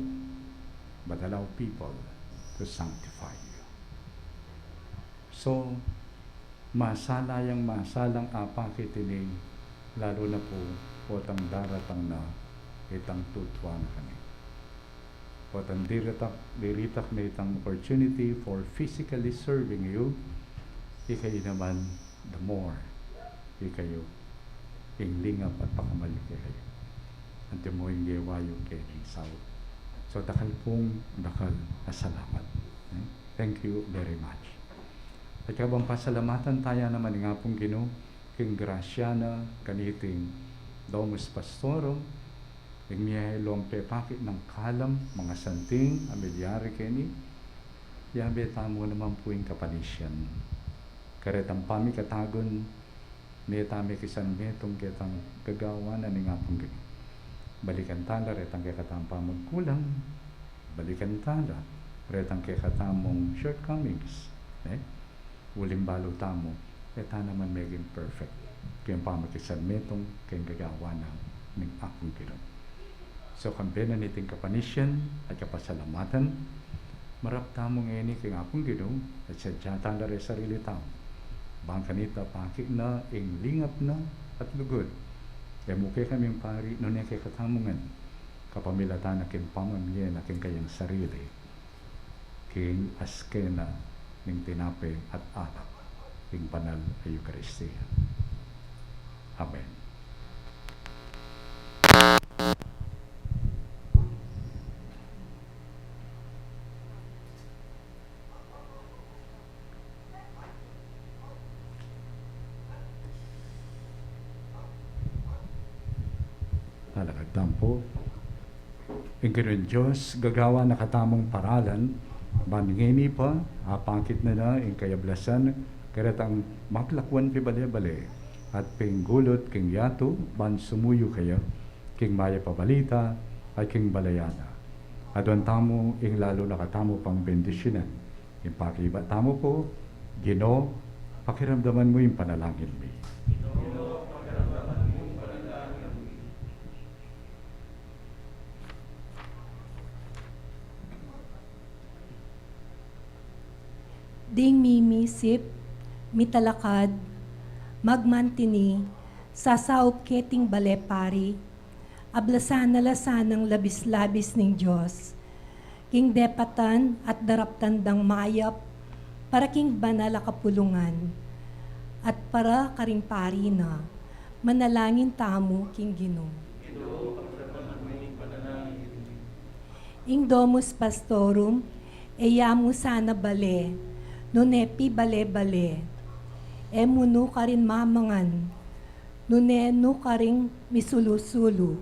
but allow people to sanctify you. So, masalang apakit ini, lalo na po potang daratang na itang tutwa na kami. Potang diritak na itang opportunity for physically serving you, ikayo naman the more, ikayo inglingap at pakamalik kayo. Ante mo yung gewayo kayo ng sao. So dakal na salamat. Thank you very much. At kabang pasalamatan tayo naman nga pong Ginoo, king grasyana kaniting Domus Pastorum, ing miyahilong pepakit ng kalam, mga santing, amilyari kini, yabe tamo naman po yung kapanisyan. Karetang pami katagon, may tami kisan metong kitang gagawa na nga pong Ginoo. Balikan tala, retang kay katampamong kulang, balikan tala, retang kay katamong shortcomings, uling balo tamo, eta naman maging perfect. Kaya pamakisan metong kayong gagawa ng akong Ginoo. So kambena niting kapanisyan at kapasalamatan, marap tamong ini kayong akong Ginoo at sadya tala rin sarili tamo. Bang kanita pakik na, inglingap na at lugod. Kaya mukha kaming pari, noon kay katamungan, kapamilatan na king pamamilya na king kayang sarili, king askena, ning tinape at alak, king banal ay Eucharistia. Amen. Talagagdampo. Ang ganoon Diyos, gagawa na katamong paralan, baningini pa, apangkit na ang kayablasan, karatang maklakwan pi bale-bale, at pinggulot king yato, ban sumuyo kayo, king maya pabalita, at king balayana. Adon tamo, ing lalo na katamo pang bendisyonan. Yung pakibat tamo po, Ginoo, pakiramdaman mo yung panalangin mo. Ding mimisip, mitalakad, magmantini, sasaup keting balepari, ablasan na lasan ng labis-labis ng Diyos, king depatan at daraptandang mayap, para king banal a kapulungan, at para karing pari na, manalangin tamo king Ginoo. Ing Domus Pastorum, eyamu sana bale, nunepi bale-bale, munu ka rin mamangan, nunenu ka rin misulu-sulu,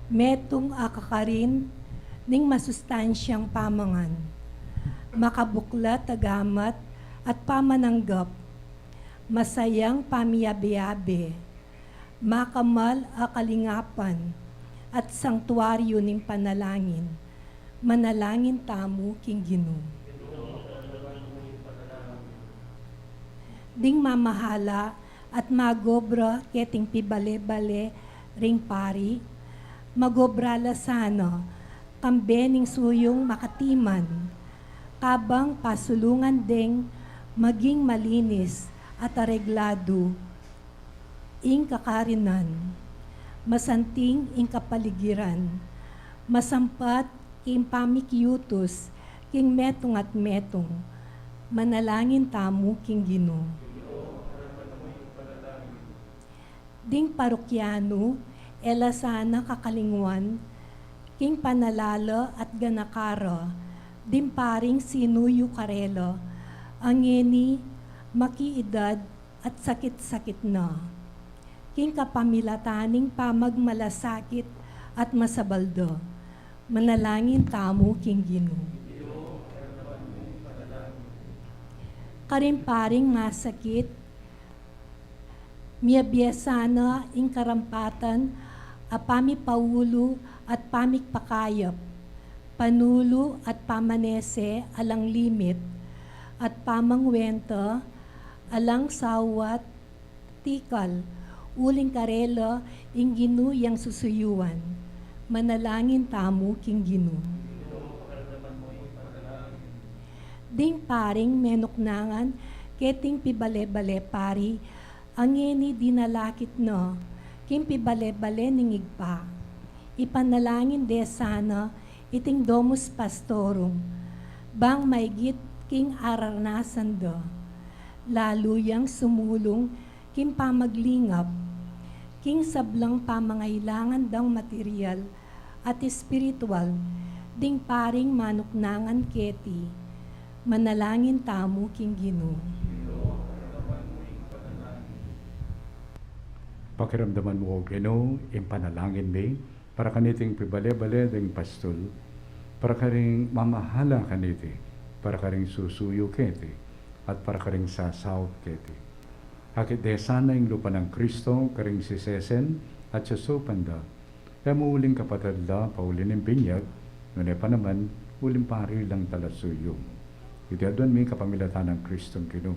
metong akakarin, ning masustansyang pamangan, makabukla tagamat at pamananggap, masayang pamiyabe-yabe, makamal akalingapan, at sangtuaryo ning panalangin, manalangin tamo king Ginoo. Ding mamahala at magobra keting pibale-bale ring pari, magobra lasano, kambening suyong makatiman, kabang pasulungan ding maging malinis at areglado, ing kakarinan, masanting ing kapaligiran, masampat king pamikyutos, king metong at metong, manalangin tamo king Ginoo. Ding parokyano, elasana kakalingwan, king panalala at ganakara, dim paring sinuyo karelo, angeni, makiidad at sakit-sakit na. King kapamilataning pamagmalasakit at masabaldo, Manalangin tamo king Ginoo. Karimparing masakit, miyabiyasana ing karampatan, apami paulo at pamikpakayap, panulo at pamanese alang limit, at pamangwenta alang sawat tikal, uling karela ing ginuyang susuyuan. Manalangin tamo king Ginoo. Ding paring menuknangan, keting pibale-bale pari, angeni dinalakit no, kim pibale-bale ningigpa. Ipanalangin de sana, iting domus pastorum, bang maigit king ararnasan do, laluyang sumulong kim pamaglingap, king sablang pamangailangan dang material at espiritual, ding paring manuknangan keti. Manalangin tamo king Ginoo. Pakiramdaman mo, O Ginoo, impanalangin mi, para kaniting pibale-bale ding pastol, para karing mamahala kaniti, para karing susuyo keti, at para karing sasaw keti. Hakit de sana yung lupa ng Kristo, karing sisesen at susupanda, kaya muuling kapatid la, paulin ng binyag, ngunit pa naman, uling pari lang talasuyo. Iti adwan mi kapamilatan ng Kristong Ginoo.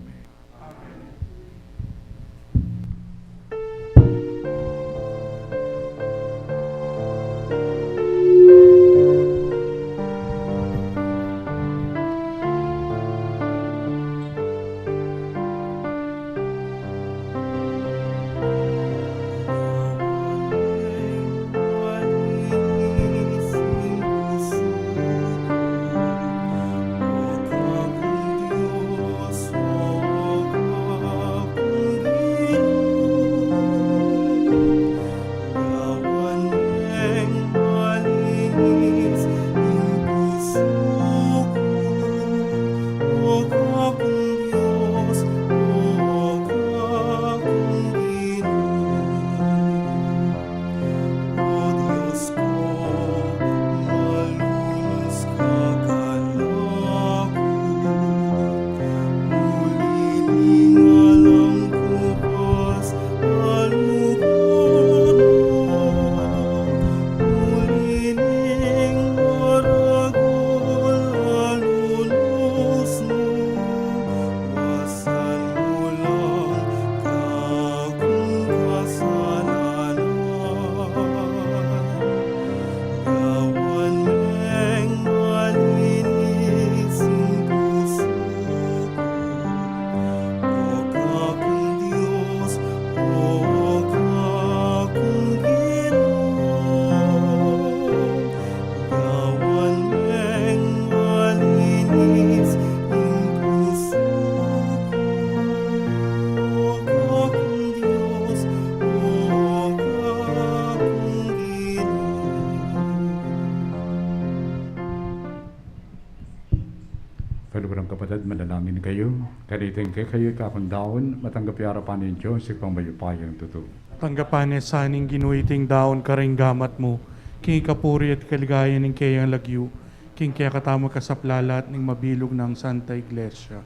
Kalukurang kapatid, manalangin kayo. Kaniting kayo kakundawon, matanggap harapan ni Diyos ipang mayupayang totoo. Tanggapan ni saning ginuiting daon karing gamat mo, king kapuri at kaligayan ng kayang lagyu, king kaya katama kasaplalat ng mabilog ng Santa Iglesia.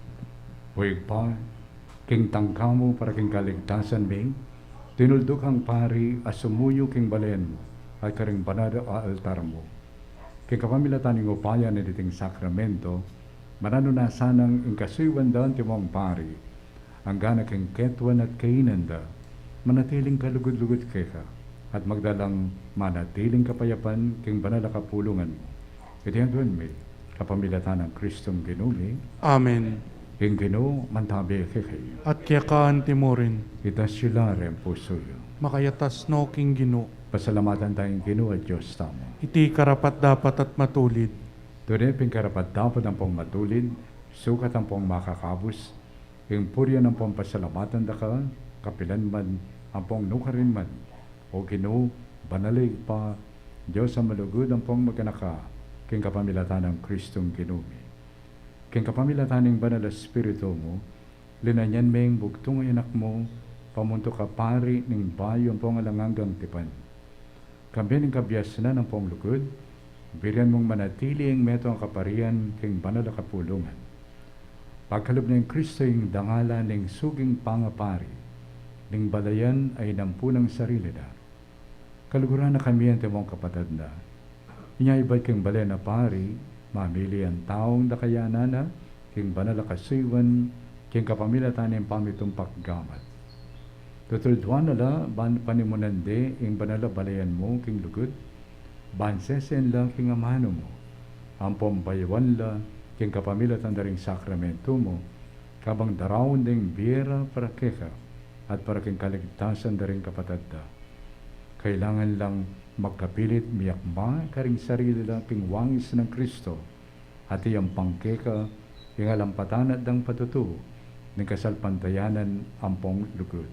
Huwag pa, king tangka mo para king kaligtasan ming, tinuldok ang pari as sumuyo king balen mo, ay karing banada a altar mo. King kapamilatan ng upaya na diting sakramento, mananunasan ng inkasuywan daon timong pari, ang gana king ketwan at kainanda, manatiling kalugod-lugod keka, at magdalang manatiling kapayapan king banal na kapulungan mo. Itihanduan mi, kapamilatan ng Kristong Ginoo mi, Amen. king Ginoo mantabi kekay. At kaya kaan timorin, Itasyulare ang puso yo. makayatas no king Ginoo. Pasalamatan tayong Ginoo at Diyos tamo. Iti karapat dapat at matulid. Tunay pingkarapat dapat ang pong matulid, sukat ang pong makakabus, yung purya ng pong pasalamatan da ka, kapilan man, ang pong nukarin man, o Ginoo, banalig pa, Diyos ang malugod ang pong magkanaka, king kapamilatan ng Kristong Ginoo. King kapamilatan ng banal na Espiritu mo, linanyan meng bugtong anak mo, pamunto ka pari ng bayo ang pong alanganggang tipan. Kami ng kabias na ng pong lugod, Birian mong manatili ang meto ang kaparian king banal na kapulungan. Pagkaloob ng Kristo yung dangala ng suging pangapari, ning balayan ay nampunang sarili na. Kaluguran na kami ang timong kapatid na. Inyaibat king balay na pari, mamili ang taong dakayanan na, king banal na kasuiwan, king kapamilatan ng pamitumpak gamat. Tutulduan nala, ban panimunande, ing banal na balayan mo, king lugod, bansesen lang king amano mo, ang pambayawan la, king kapamilatan na ring sakramento mo, kabang darawon ding biyera para keka, at para king kaligtasan na ring kapatid da. Kailangan lang magkapilit miyakma karing sarili lang king wangis ng Kristo, at iyang pangkeka, yung alampatan at dang patutuo, ng kasalpantayanan ampong lugod.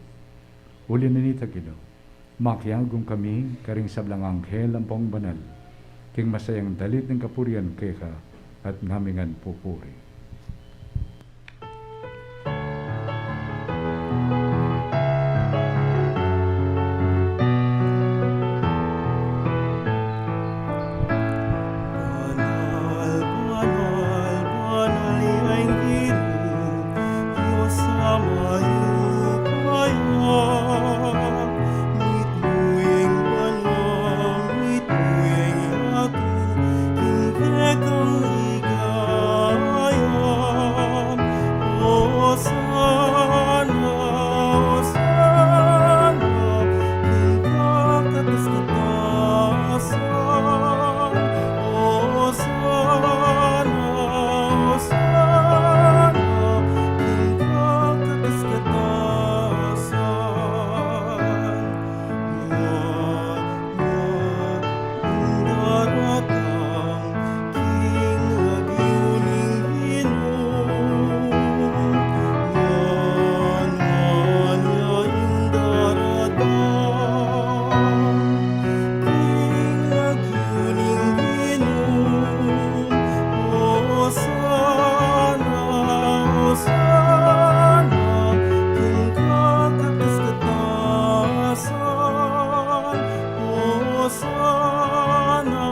Uli na nita Ginoo, makiagong kami karing sablang anghel ampong banal, king masayang dalit ng kapurian keka at ngamingan pupuri. Banal, banal, banal yang Ginoo, Diyos amayo kayo. Mitmuing banal, mitmuing ako, hingkekang ligaya. Hosana, Hosana, hingkakatas-katasan. Hosana, Hosana, hingkakatas-katasan. Daratang king lagiuning Ginoo. Nganya ing daratang king lagiuning Ginoo. Hosana, Hosana, hingkakatas-katasan. Hosana,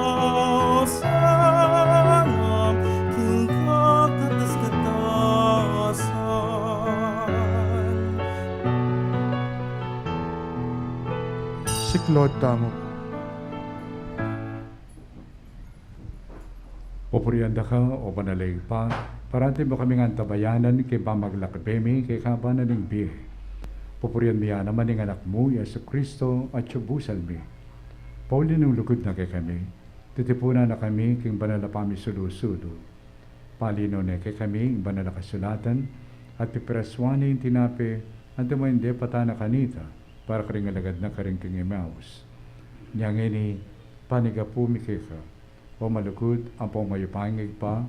Hosana, hingkakatas-katasan. Siklod tamo. Pupurianda ka o panalay pa, parati mo kaming antabayanan kay pamaglakbemi kay kabanan ng biye. Pupurian niya naman ng anak mo, Yesu Kristo, at subusal mi. Pauli ng lugod na kay kami, titipunan na kami king banal na pamisulusulo. Palino na kay kami, banal na kasulatan, at piperaswani yung tinapi, at mo hindi patana kanita, para karing alagad na karing king Emmaus. Niyang ini, panigapumi kika, o malukod ang pumayupangig pa,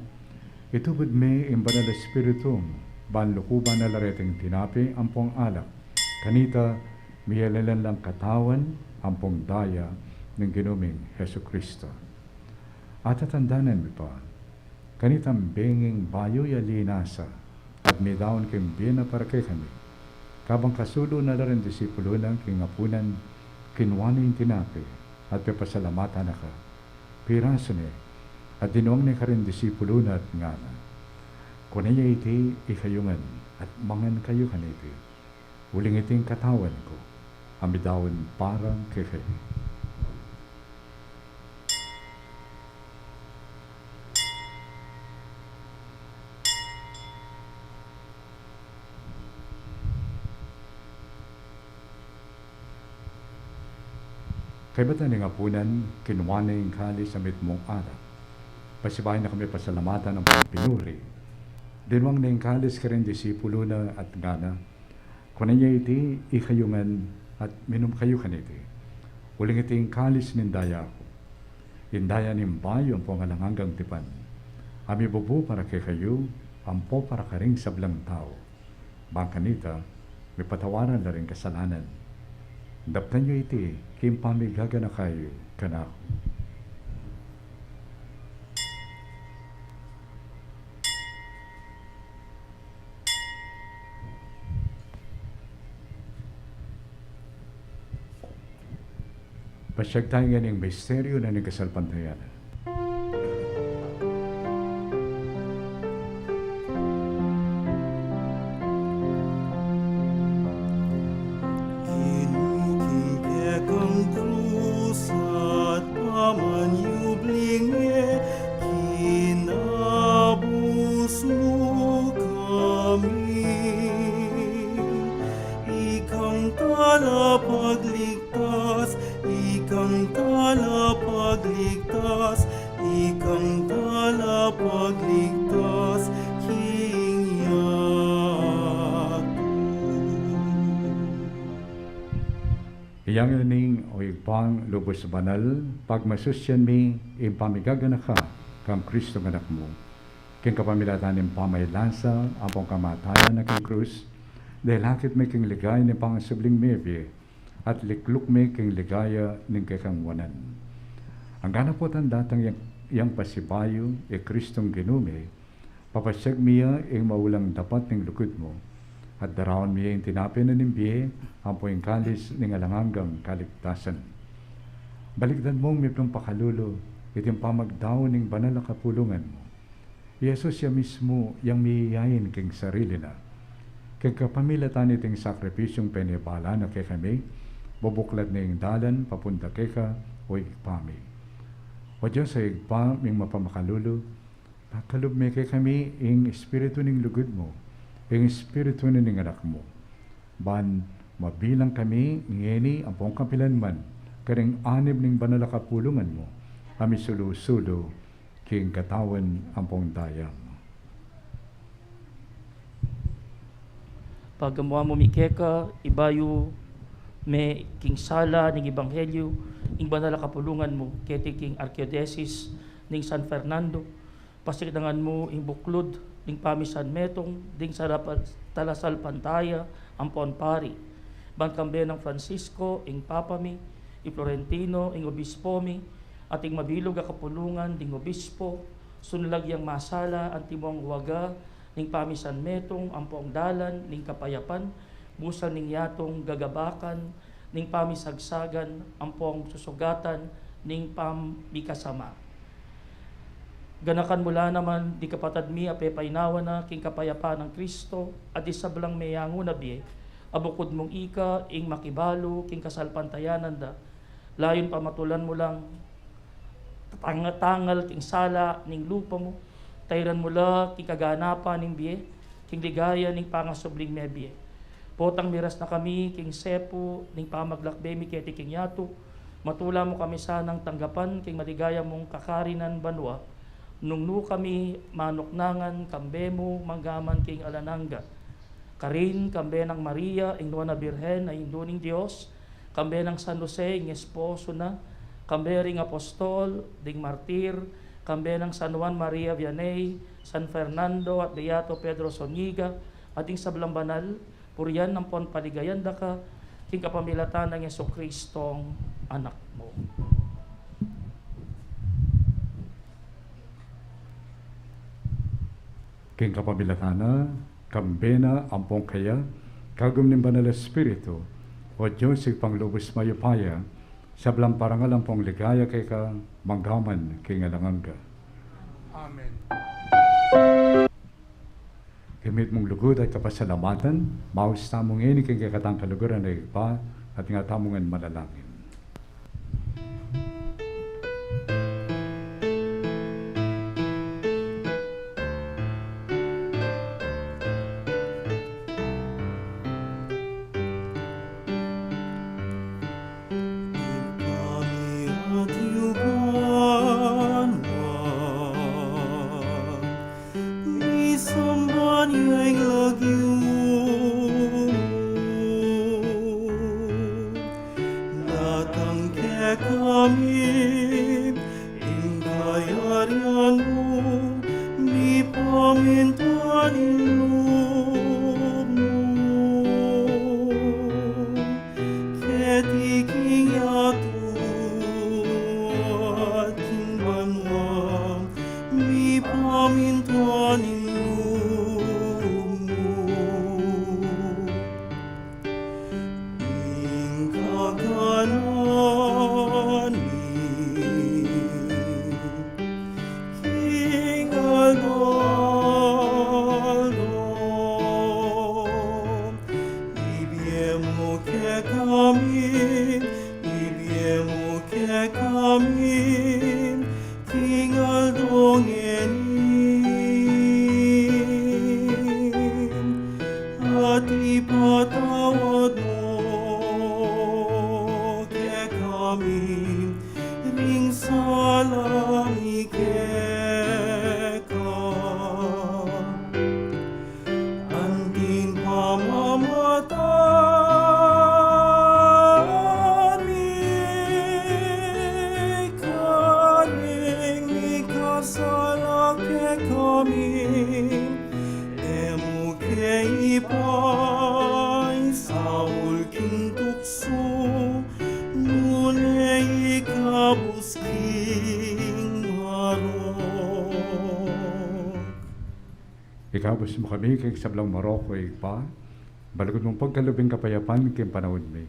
itubod me ang banal na spiritum, banlukuban na lareteng tinapi ang pong alak, kanita miyalalan lang katawan ang pong daya ng ginuming Heso Kristo. At tatandanan mi pa, kanitang benging bayo yalinasa, at may daon king bina para kay kami, kabang kasulo na rin disipulo ng kingapunan, kinwani yung tinapi, at pipasalamatan na ka. Piraso ni, at dinuang ni ka rin disipulo na at nga na. Kunaya iti ikayungan, at mangan kayo kaniti. Uling iting katawan ko, amidawan parang kay kayo. Kay bata ni ngapunan, kinuha na yung kali sa mitmong anak. Pasibahin na kami pasalamatan ng pinuri. Dinwang na yung kalis ka rin disipulo na at gana. Kunan niya iti, ikayungan at minum kayo kaniti. Uling iti yung kalis nindaya ako. Indaya ning bayo ang pangalanganggang tipan. Ami bubu para kay kayo, ampo para karing sablang tao. Bangkanita, may patawaran na rin kasalanan. Daptan niyo iti, kimpamigaga na kayo, kanako. Pasyag tayo nga ng misteryo na nagkasalpantayanan. Yang ning o ipang lubos banal, pagmasusyan mi, impamigagana ka, kam Kristo anak mo. King kapamilatan ng pamaylansa, apong kamatayan na king krus, dahil hakit may king ligay ni pangasubling mebye, at likluk may king ligaya ng kakangwanan. Ang ganapotan datang yang pasibayo, Kristong ginume, papasyag miya ang maulang dapat ng lukod mo, at darawan miya yung tinapin na nimbiye, ang poing kalis ng alanganggang kaligtasan. Baligdan mong may pakalulo, itim pamagdaw ng banal na kapulungan mo. Yesus siya mismo yang miyayin king sarili na. Kaya kapamilatan iting sakripisyong penibala na kay kami, bubuklad na yung dalan, papunta kay ka, o igpami. O Diyos ay igpa, ming mapamakalulo, pakalubme kay kami, ing espiritu ng lugod mo, ing espiritu na ng anak mo. Ban, mabilang kami, ngeni, ang pong kapilanman, karing anib ng banal na kapulungan mo, kami sulu-sulu, king katawan ang pong dayang. Pagamuha mo mikeka, ibayo, may king sala, ng ebanghelyo, ing banal na kapulungan mo, keti king archdiocese, ng San Fernando, pasikdangan mo, ing buklod, ing pamisan metong, ding talasal pantaya, ang ponpari, bangkambe ng Francisco, ing papami, ing Florentino, ing obispo mi, at ing mabilog a kapulungan, ding obispo, sunlag yang masala, ang timong waga, ning pamisan metong, ang poong dalan, ning kapayapan, busan ning yatong gagabakan, ning pamisagsagan, ang poong susugatan, ning pamikasama. Ganakan mula naman, di kapatad mi, apepainawa na, king kapayapaan ng Kristo, at isablang mayango na biye, abukod mong ika, ing makibalo, king kasalpantayanan da, layon pamatulan mo lang, tangal, king sala, ning lupa mo, tayran mula, king kaganapan, ning biye, king ligaya, ning pangasubling mebiye. Potang miras na kami, king sepo, ning pamaglakbe mi keti king yato, matula mo kami sanang tanggapan, king maligaya mong kakarinan banwa, nung kami manuknangan, kambe mo, manggaman king alananga. Karin, kambe ng Maria, ing Nuana Birhen, na induning Diyos, kambe ng San Jose, ing esposo na, kambe ring apostol, ding martir, kambe ng San Juan Maria Vianney, San Fernando at Beato Pedro Zuniga, at ing sablang banal, puriyan ng pon paligayan da ka, king kapamilatan ng Jesucristong anak mo. King kapamilatan kambena, ampong kaya, kagum ng banal espiritu, o Diyos panglubos mayupaya, sablang parangal ampong ligaya kay ka, manggaman king alanganga. Amen. Gamit mong lugod at kapasalamatan, maus tamong ini king kakatang kaluguran na iba, at nga tamongan manalangin. Ikabos mo kami kay sablang Morocco pa, balagod mong pagkalubing kapayapan king panahon mi.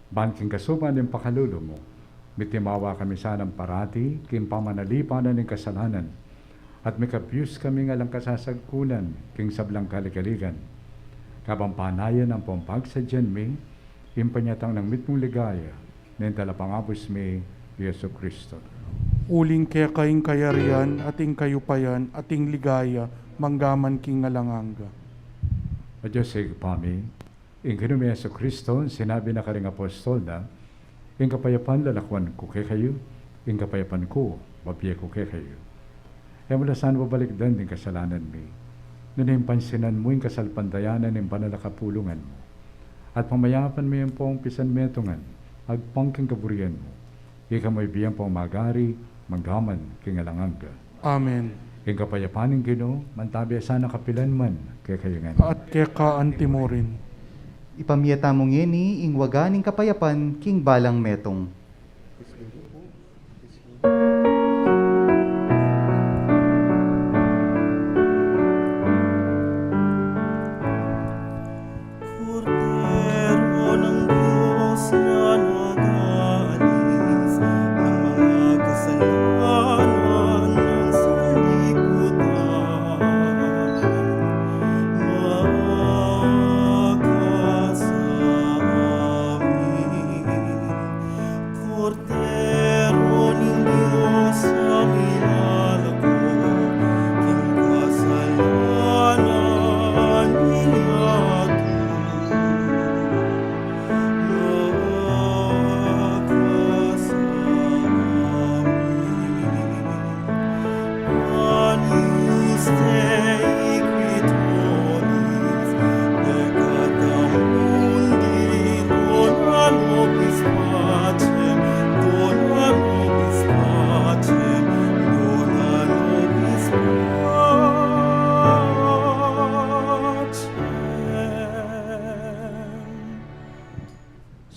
Ban king kasuman ng pakalulo mo, mitimawa kami sanang parati king pamanalipanan ng kasalanan, at may kapyus kami nga lang kasasagkunan king sablang kaligaligan. Kabampanayan ang pampagsadyan mi, impanyatang ng mitmong ligaya, ng talapangapos mi, Yesu Kristo. Uling kaya kaing kayarian, ating kayupayan, ating ligaya, manggaman king ngalanganga. O Diyos ay pami, in kinumi Yesu Kristo, sinabi na karing apostol na, in kapayapan lalakwan ko kay kayo, in kapayapan ko, mabye ko kay kayo. E mula saan babalik din ng kasalanan mi, nanimpansinan mo yung kasalpandayanan ng banalakapulungan mo, at pamayapan mo yung pong pisan metungan, agpangking kaburian mo, ika mo'y biyang pong magari, manggaman, kingalanganga. Amen. In kapayapaning Ginoo, mantabi sana kapilan man, kay kayo nga. At kaya kaanti mo rin. Ipamiyata mong yeni ing waganing kapayapan king balang metong. Kordero ng Diyos na nag-aalis ng mga kasalanan ng sanlibutan, maaga sa amin. Kordero ng Diyos ang ilalagok, king kasalanan iyatulog.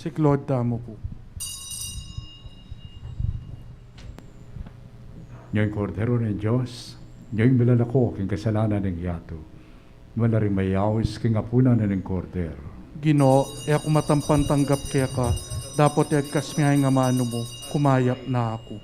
Si Claude Tamo po. Nyo'y kordero ng Diyos, nyo'y milalako king kasalanan ng yato. Wala rin mayawis king apunan na ng kordero. Ginoo, e ako matampan tanggap kaya ka, dapat e kasmihay nga mano mo, kumayap na ako.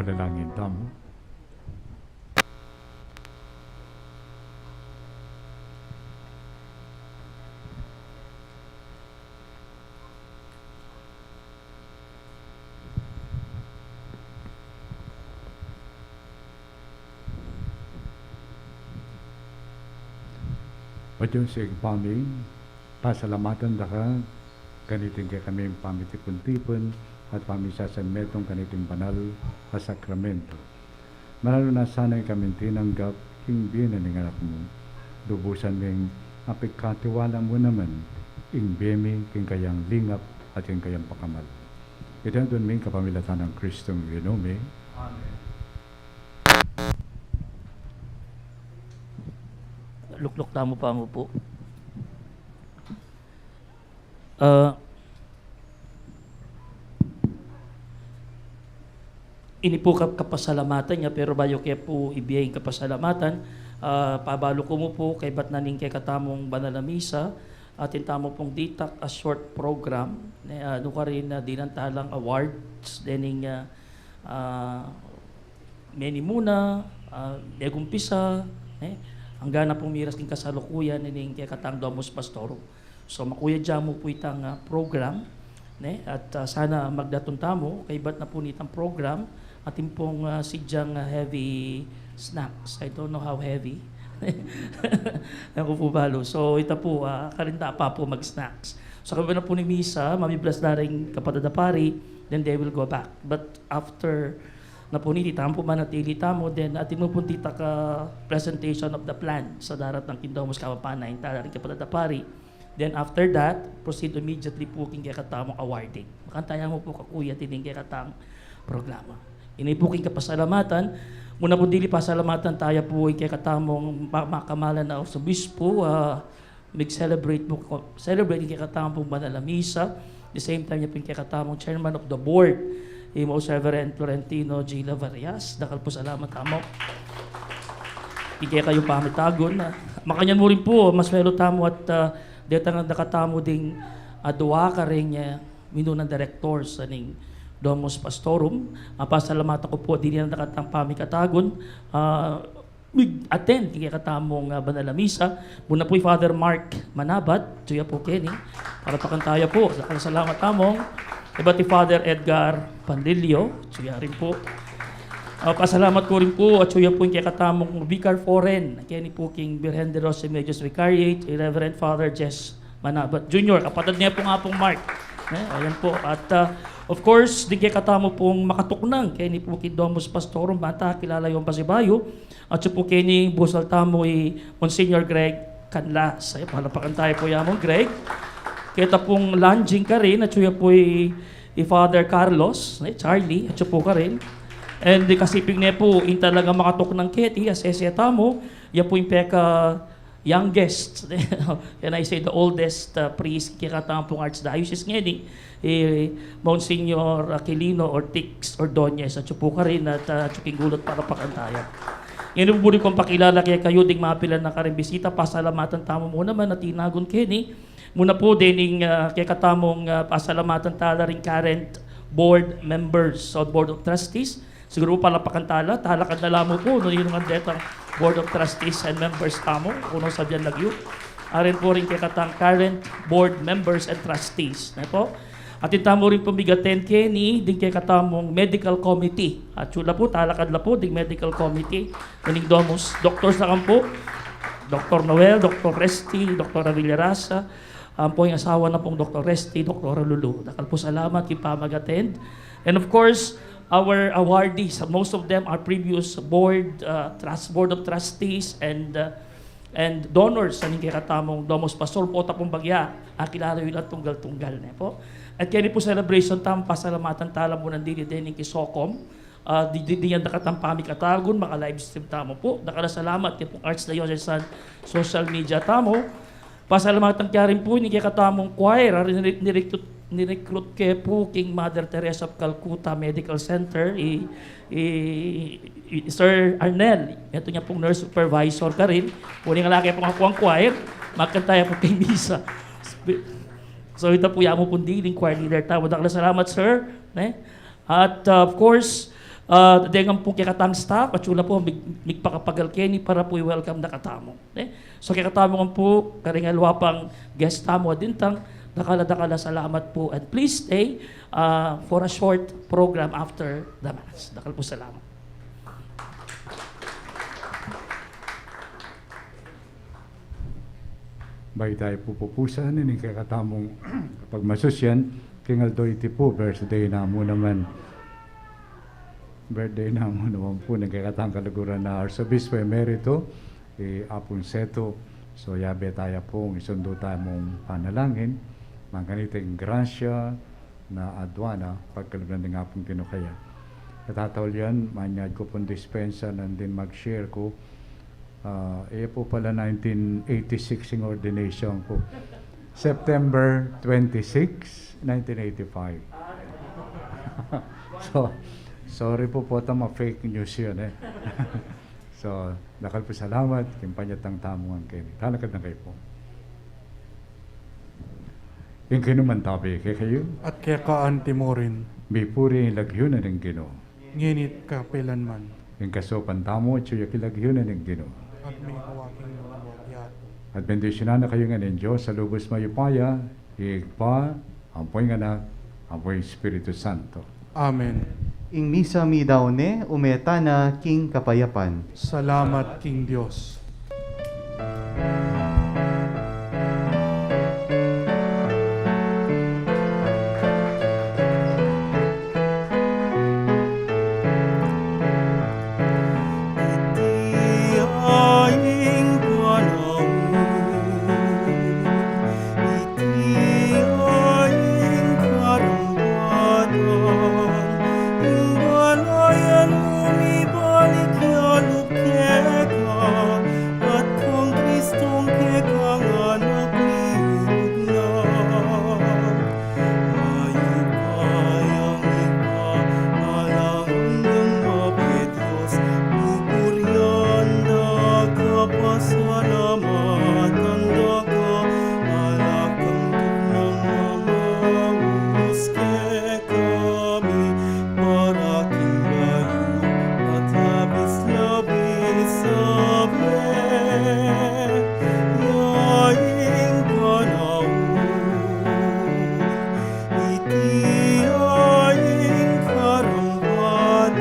Manalangin tamo. O Diyos, paming, pasalamatan da ka, kaniting kay kami pamitipon-tipon, at pamisasametong kaniting banal na sakramento. Manalo na sana'y kami tinanggap, king biyanan ng anak mo. Lubusan ming apikatiwala mo naman, ing biyemi, king kayang lingap, at king kayang pakamal. Ito ang ming kapamilatan ng Kristong Ginome. Luklok tamo pa mo po. Ini po kapasalamatan niya, pero bayo kaya po ibiyay kapasalamatan, pabalo ko mo po kay ba't naning kay katamong banal na misa, atin tamo pong ditak a short program, ano ka rin na dinantalang awards, dening many muna, negumpisa, ang gana pong miras king kasalukuyan ning kay katang Domus Pastorum. So makuya dyan mo po itang program, at sana magdatun tamo kay ba't na po nitang program, atin pong sidyang heavy snacks. I don't know how heavy. Ako po balo. So ito po, karinda pa po mag-snacks. So kami na po ni Misa, mamiblas na rin kapadadapari, then they will go back. But after na po niti tamo manatili tamo, then atin mo po tita ka presentation of the plan sa darat ng Kindomos Kapapana, yung rin kapadadapari. Then after that, proceed immediately po king katamong awarding. Makantayan mo po kakuya tining katang programa. Inay po king kapasalamatan. Muna po dili pasalamatan tayo po kay katamong makamalan na sa bispo. Mag-celebrate po, celebrate kay katamong banal na misa. The same time niya po kay katamong chairman of the board, Most Reverend Florentino G. Lavarias. Dakal po salamat tamo. Ikay kayo pamitagon. Makanyan mo rin po, mas melo tamo at dito nga nakatamo ding duwa ka rin minunang directors aning Domus Pastorum. Pasalamatan ko po, di na nakatang pamikatagon. Attend kaya katamong banal na misa. Muna po Father Mark Manabat, tuya po Kenny, para pakantaya po. Salamat tamong. Iba ti Father Edgar Pandilio, tuya rin po. Pasalamat ko rin po at tuya po yung kaya katamong Vicar Foreign, Kenny po King Virgen de los Remedios Vicariate, Reverend Father Jess Manabat Jr., kapatid niya po nga pong Mark. Ayan po. At of course, di kaya katamo pong makatuknang kaya ni po Domus Pastorum, bata kilala yung Pasibayo. At siya po kaya ni Busal Tamo Monsignor Greg Canlas. Ay, palapakan tayo po yamong Greg. Kaya pong lunging ka rin at siya po Father Carlos, Charlie, at siya po ka rin. And kasiping niya po, in talaga makatuknang keti, asesya tamo, yan po yung peka youngest, and I say the oldest priest kikatampong Archdiocese ngayon, Monsignor Aquilino Ortiz Ordonez, at po ka rin at tsuking gulot para pakantayan. Ngayon po rin kong pakilala kaya kayo ding mapilan na karimbisita, pasalamatan tamo muna man at tinagon Kenny. Muna po din kaya katamong pasalamatan tala rin current board members o board of trustees. Siguro po pala pakantala, talakad na lamo po, no yung detang Board of Trustees and members tamo, kuno sa Bian Lagyo. Arin po rin kay katang current board members and trustees. Po. At itamo rin po bigaten Kenny, din kay katamong medical committee. At sula po, talakad na po, din medical committee. Kaning Domus, doctors na po, Dr. Noel, Dr. Resti, Dr. Villarasa, po yung asawa na pong Dr. Resti, Dr. Lulu. Dakal po salamat, kipa mag-attend. And of course, our awardees, most of them are previous board of trustees and donors sa kay katamong Domus Pastor po tapong bagya. Kilala yun at tunggal-tunggal na po. At kaya po celebration tam pasalamatan tala mo nandili din kay Socom. Di yan nakatampami katagon, mga live stream tamo po. Nakala salamat kay pong Archdiocesan social media tamo. Pasalamatan kaya rin po ni kay katamong choir, nirecruit kay po King Mother Teresa of Calcutta Medical Center, Sir Arnel. Ito niya pong nurse supervisor ka rin. Kunin nga laki pong ako ang choir, magkantaya po kay Misa. So ito po yung mo pong dealing choir leader tamo. Dakla salamat, sir. At of course, Dengan po kikatang staff, at sula po, migpakapagal keni para po i-welcome na katamo. So kikatamo po, karingalwa pang guest tamo dintang, dakala salamat po. And please stay for a short program after the Mass. Dakal po salamat. Bay tayo pupupusan, ini kakatamong kapag masusyan, kingaldo iti po, birthday na mo naman. Birthday na mo naman po, nagkakatang kalaguran na Arsobispo Emerito, Apong Seto. So yabe tayo pong isundo tayo mong panalangin, mangganiting grasya na adwana, pagkalablan ng apong tinukaya. Katatawal yan, manyad ko pong dispensa, nandin mag-share ko. Po pala 1986 yung ordination ko. September 26, 1985. So, sorry po ma-fake news yun eh. So, dakal po salamat, kimpanyatang tamuan kayo. Talakad na kayo po. Yung kinuman tabi kayo, At kaya kaanti mo rin, may puri lagyo na ng Ginoo. nginit kapilanman. Yung kasopan tamo, tsuya kilagyo na ng Ginoo. At may hawaking yato. At bendisyonan na kayo nga ng Diyos sa lubos mayupaya, higpa, ampoy nga na, ampoy Espiritu Santo. Amen. Ing misa mi daone, umeta na king kapayapan. Salamat King Diyos. Itiaing panahon, itiaing karambatan, imbalayan umibalik yalup keka, at kung Kristong keka nga naglibog na. Ayaw kayang iba, alangan ng mabedros, pupurian na kapasalamatan daga, alakang ng mamahus ke kami, para kimbayo at labis-labis sabi. Yaing panahon, itiaing karambatan,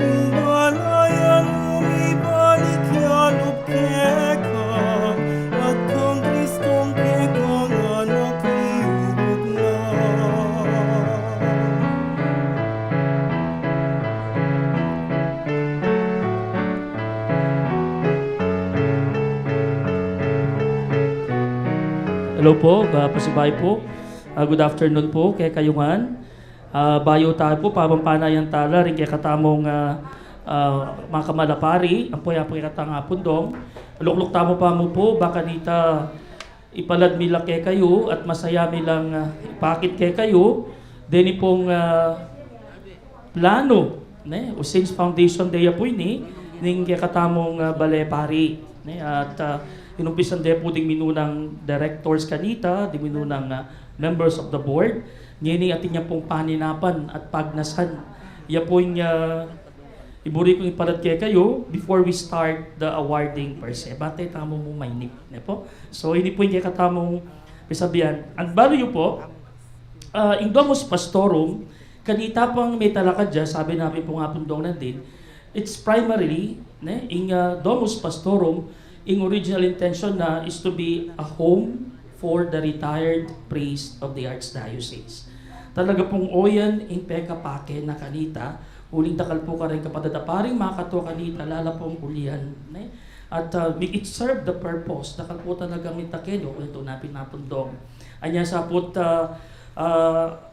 imbalayan umibalik yalup keka, at kung Kristong keka nga naglibog na. Hello po, pasibay po. Good afternoon po kay kayungan. Bayo tayo po, papampanayan tala rin kay katamong mga kamalapari, ang po katang pundong. Lukluk tamo pa mo po, baka nita ipalad mila kay kayo at masaya milang ipakit kay kayo. Deni pong plano, o since foundation day po ini, ning kay katamong balepari. At inumpisan din po ding minunang directors kanita, ding minunang members of the board. Ngini atin niya pong paninapan at pagnasan. Iya po yung iburi kong ipalat kaya kayo before we start the awarding per se. Batay tamo mo mainip. Po? So ini po yung kaya katamong pisabihan. Ang value po, in Domus Pastorum, kanita pang may talakad dyan, sabi namin po nga pundong nandin, it's primarily, in Domus Pastorum, in original intention na is to be a home for the retired priest of the Archdiocese. Talaga pong oyan in peka pake na kanita, uling takal po ka rin kapadadaparing makato kanita, lala pong ulian. At it serve the purpose, nakal po talaga mitakenyo, ito na pinapundong. Anya sa po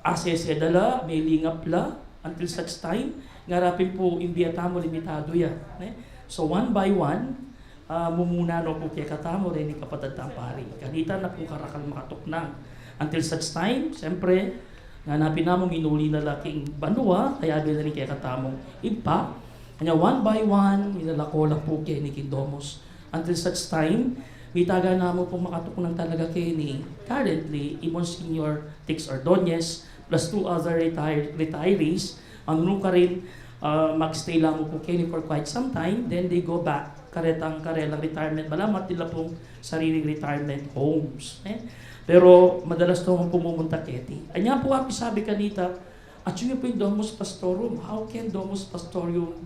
asese dala, may lingap la, until such time, ngarapin po imbiyatamo limitado yan. So one by one, mumuna no po kaya katamo rin ni kapatid tampari. Kanita na po karakal makatuknang. Until such time, siyempre, nanapin namong inuli na laking banwa, kaya bila ni kaya katamong ipa. Kanya one by one, nilalako lang po kaya ni Kindomos. Until such time, may taga namo po makatuknang talaga kay ni currently, Monsignor Tix Ordonez, plus 2 other retirees, Ano ka rin, magstay lang mo po Kenny for quite some time, then they go back, karetang retirement, malamat nila pong sariling retirement homes. Pero madalas to pumumunta Keti. Anya po sabi kanita, at yun po yung Domus Pastorum. How can Domus Pastorum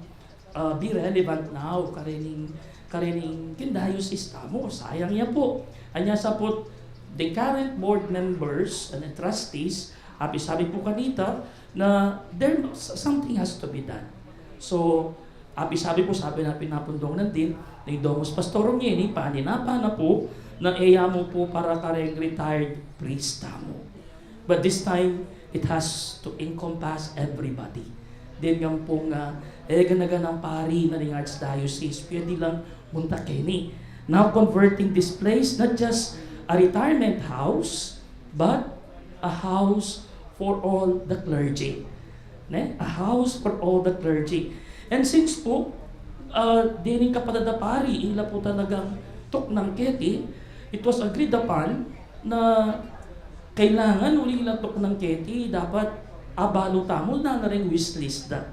be relevant now? Karening kindiocese tamo. Sayang niya po. Anya sa po, the current board members and the trustees, sabi po kanita, na something has to be done. So, sabi na pinapundong ng din, ng Domus Pastorum niya, paninapa na po, na eya mo po para kareng retired priest tamo. But this time, it has to encompass everybody. Then yung pong ganaganang pari na ng Archdiocese, pwede lang munta Kenny. Now converting this place, not just a retirement house, but a house for all the clergy. A house for all the clergy. And since po, dining kapatid na pari, ila po talagang tok ng Keti, it was agreed upon na kailangan uli tok ng Keti, dapat abalo tamo na rin wishlist da.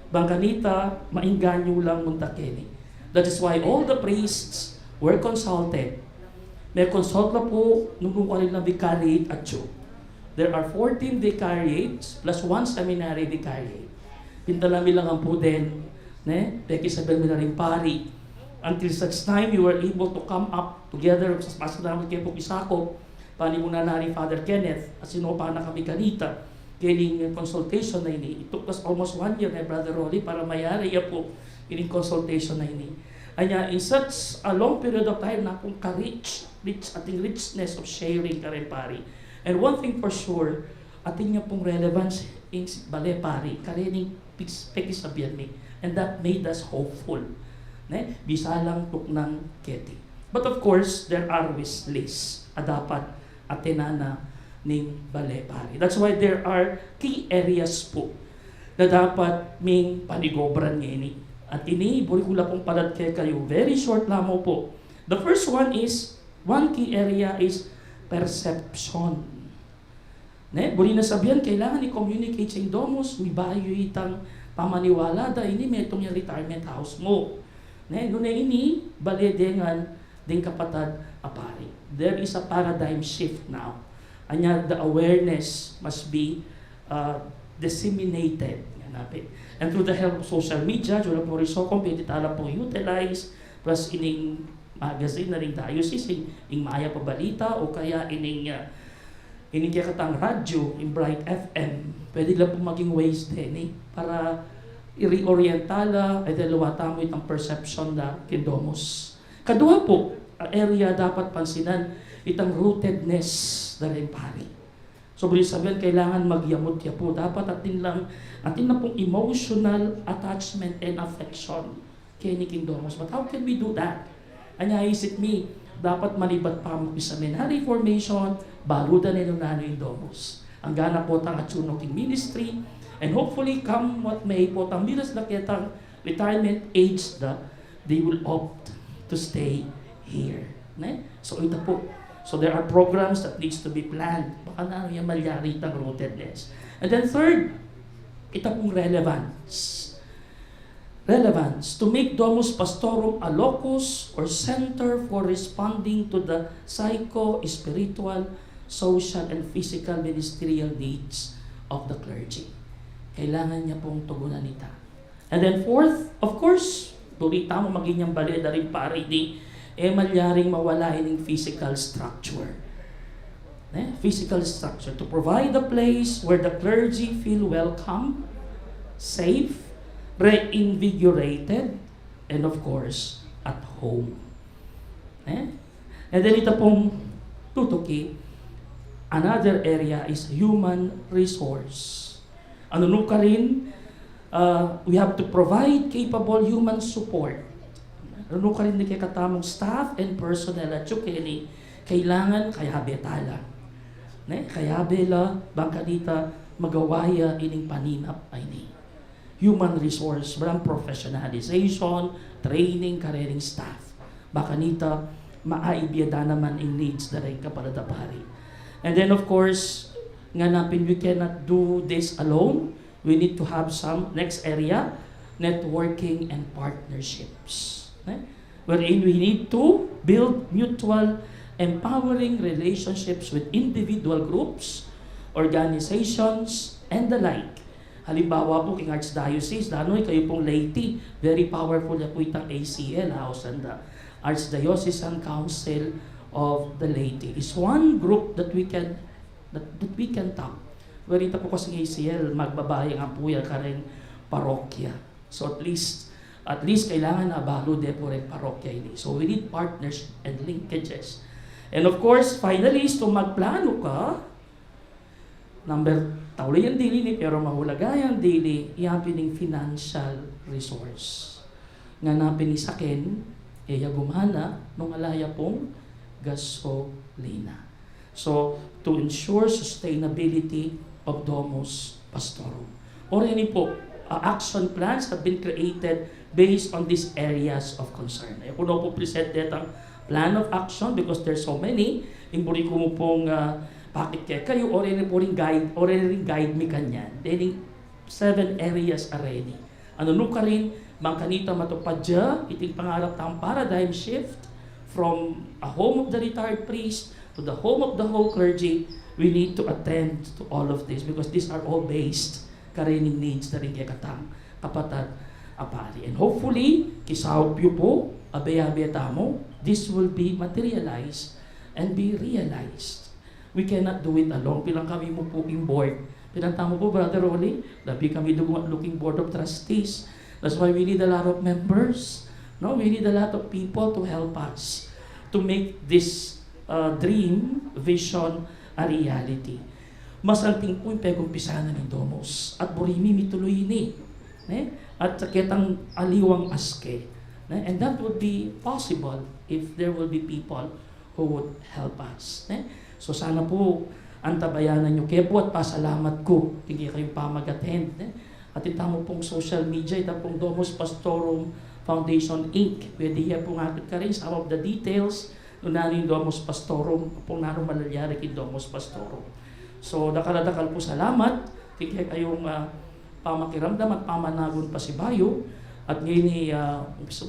Bangkanita, mainganyo lang munta Keni. That is why all the priests were consulted. May consult na po nung rin ng vicariate at Chu. There are 14 vicariates plus 1 seminary vicariate. Pindalami lang ang po din, Peki sabihin mo na rin pari. Until such time you were able to come up together sa pasanamit kayo po isako, pani muna na rin Father Kenneth, at sinupa na kami kanita, kining consultation na ini. It took us almost 1 year, Brother Rolly, para mayari ya po kining consultation na ini. Anya, in such a long period of time, na pong ka-rich, ating richness of sharing ka rin pari. And one thing for sure, ating nga pong relevance in bale pari, karining peki sabihan mi. And that made us hopeful. Bisa lang tuk ng Keti. But of course, there are wish lists dapat atinana ning bale pari. That's why there are key areas po na dapat ming panigobran ngayon. At ini, buri ko lang pong palad kayo. Very short lamo po. The first one is, one key area is perception. Buri na sabihan, kailangan i-communicate sa Domus, may bayo itang pamaniwala da ini metong yung retirement house mo. Nuna ini, bale dengan din kapatad apari. There is a paradigm shift now. Anya, the awareness must be disseminated. And through the help of social media, jula po rin so pwede tala po utilize, plus ining magazine na rin diocese, ining maya pabalita, o kaya ining kaya katang radyo, in Bright FM, pwede lang po maging ways din para i-reorientala ay dalawata mo itang perception na kindomos. Kadua po, area dapat pansinan itang rootedness na rin pari. So, buli sabihin, kailangan magyamot ya po. Dapat atin na pong emotional attachment and affection kay ni kindomos. But how can we do that? Anya isip me, dapat malibat pa mo sa seminary formation, baludan nilo na yung domos. Ang gana po tang atsuno king ministry, and hopefully come what may po tang miras na kitang retirement age da, they will opt to stay here. So ito po. So there are programs that needs to be planned. Baka na yung malyari itang rootedness. And then third, ito pong relevance. Relevance, to make Domus Pastorum a locus or center for responding to the psycho-spiritual, social, and physical ministerial needs of the clergy. Kailangan niya pong tugunan nita. And then fourth, of course, tulita mo maging yung bali na rin pari di, malyaring mawala ining physical structure. Physical structure, to provide a place where the clergy feel welcome, safe, reinvigorated, and of course, at home. And then ito pong tutuki, another area is human resource. Ano ka rin, we have to provide capable human support. Ano ka rin ni katamong staff and personnel at yung kailangan kaya betala. Kaya bela, bangkanita, magawaya ining paninap ay ni. Human resource, barang professionalization, training, careering staff. Baka nita, maaibiyada naman in needs na rin kapaladapari. And then of course, nga napin, we cannot do this alone. we need to have some, next area, networking and partnerships. Wherein we need to build mutual empowering relationships with individual groups, organizations, and the like. Halimbawa po, King Archdiocese, Danoy, kayo pong laity, very powerful na po itang ACL, House and the Archdiocesan Council of the Laity. Is one group that we can tap. Where ito po kasing ACL, magbabayang ang puya ka rin parokya. So at least kailangan na balo de po rin parokya ini. So we need partners and linkages. And of course, finally, is to magplano ka. Taulay ang dili ni, pero mahulagay ang dili, iyapining financial resource. Nga napin ni sakin, gumana, nung alaya pong gasolina. So, to ensure sustainability of Domus Pastorum. Already po, action plans have been created based on these areas of concern. Ako na po present ang plan of action because there's so many. Imburi ko mo pong bakit kayo already guide me kanyan. Then 7 areas already. Ano no ka rin, mangkanita matupadya, iting pangarap tang paradigm shift from a home of the retired priest to the home of the whole clergy. We need to attend to all of this because these are all based karining needs na rin kaya katang kapatad apari. And hopefully, kisahop yu po, abaya-abaya tamo, this will be materialized and be realized. We cannot do it alone. Pilang kami mo po in board. Pinantamo po, Brother Rolly, labi kami looking board of trustees. That's why we need a lot of members. No, we need a lot of people to help us to make this dream, vision, a reality. Masalting po yung pegumpisahan ng Domus. At burimi mituloy ni. At sakitang aliwang aske. And that would be possible if there will be people who would help us. So sana po antabayanan nyo. Kaya po at pasalamat ko. Hindi kayong pamag-attend. At itamo pong social media. Ito pong Domus Pastorum Foundation Inc. Pwede hiya po nga ka rin some of the details nung narin Domus Pastorum. Pong naroon malalyari kay Domus Pastorum. So dakal-dakal po salamat. Kaya kayong pamakiramdam at pamanagon pa si Bayo. At ngayon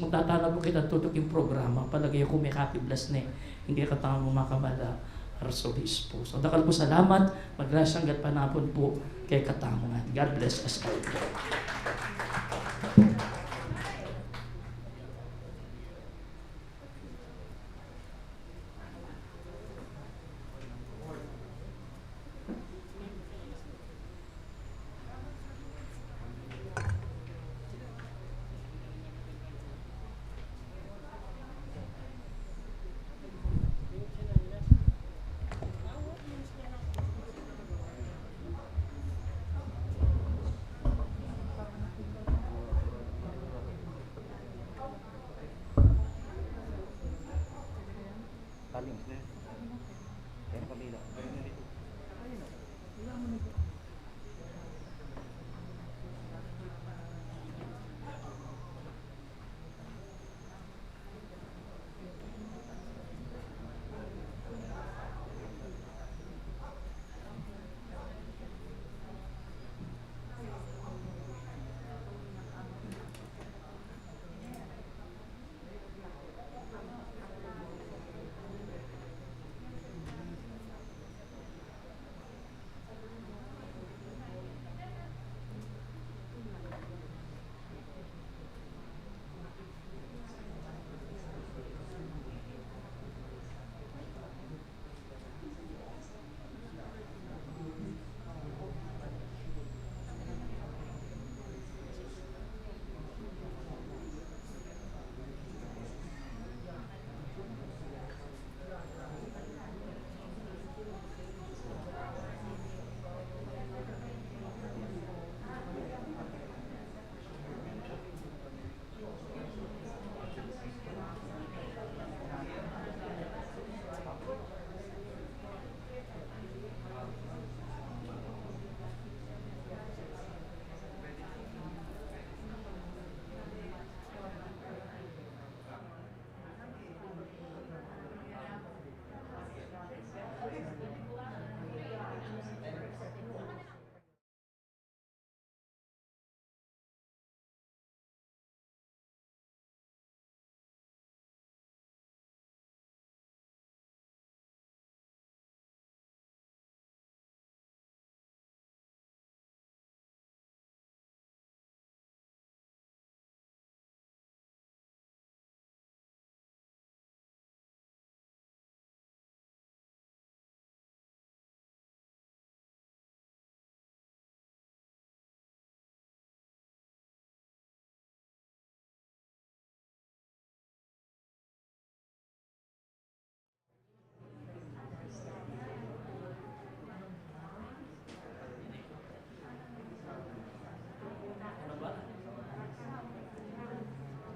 magtatanag po kita tutok yung programa. Palagay ko may copy blast na hindi katama makamala Arsobispo. So dakal po salamat. Magrasyang gat panapon po kay katamungan. God bless us all.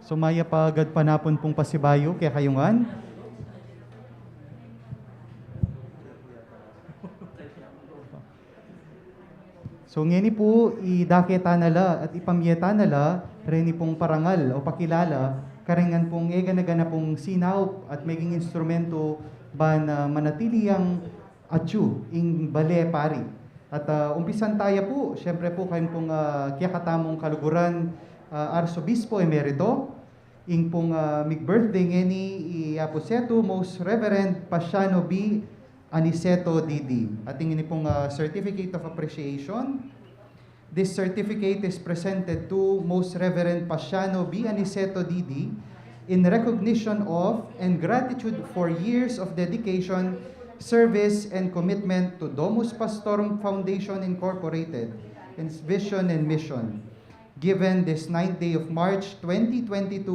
Sumaya pagad panapon pong pasibayo, kaya kayungan. So ngeni po, idaketa nala at ipamyeta nala, reni pong parangal o pakilala, karengan pong na pong sinaup at maging instrumento ba na manatili ang atyu ing bale pari. At umpisan tayo po, syempre po kayong pong kiyakatamong kaluguran Arsobispo Emerito, ing pong mig-birthday ngeni Aposeto Most Reverend Pasiano B. Aniceto Didi. At ingini pong Certificate of Appreciation. This certificate is presented to Most Reverend Pasiano B. Aniceto Didi in recognition of and gratitude for years of dedication, service, and commitment to Domus Pastorum Foundation Incorporated and its vision and mission. Given this 9th day of March 2022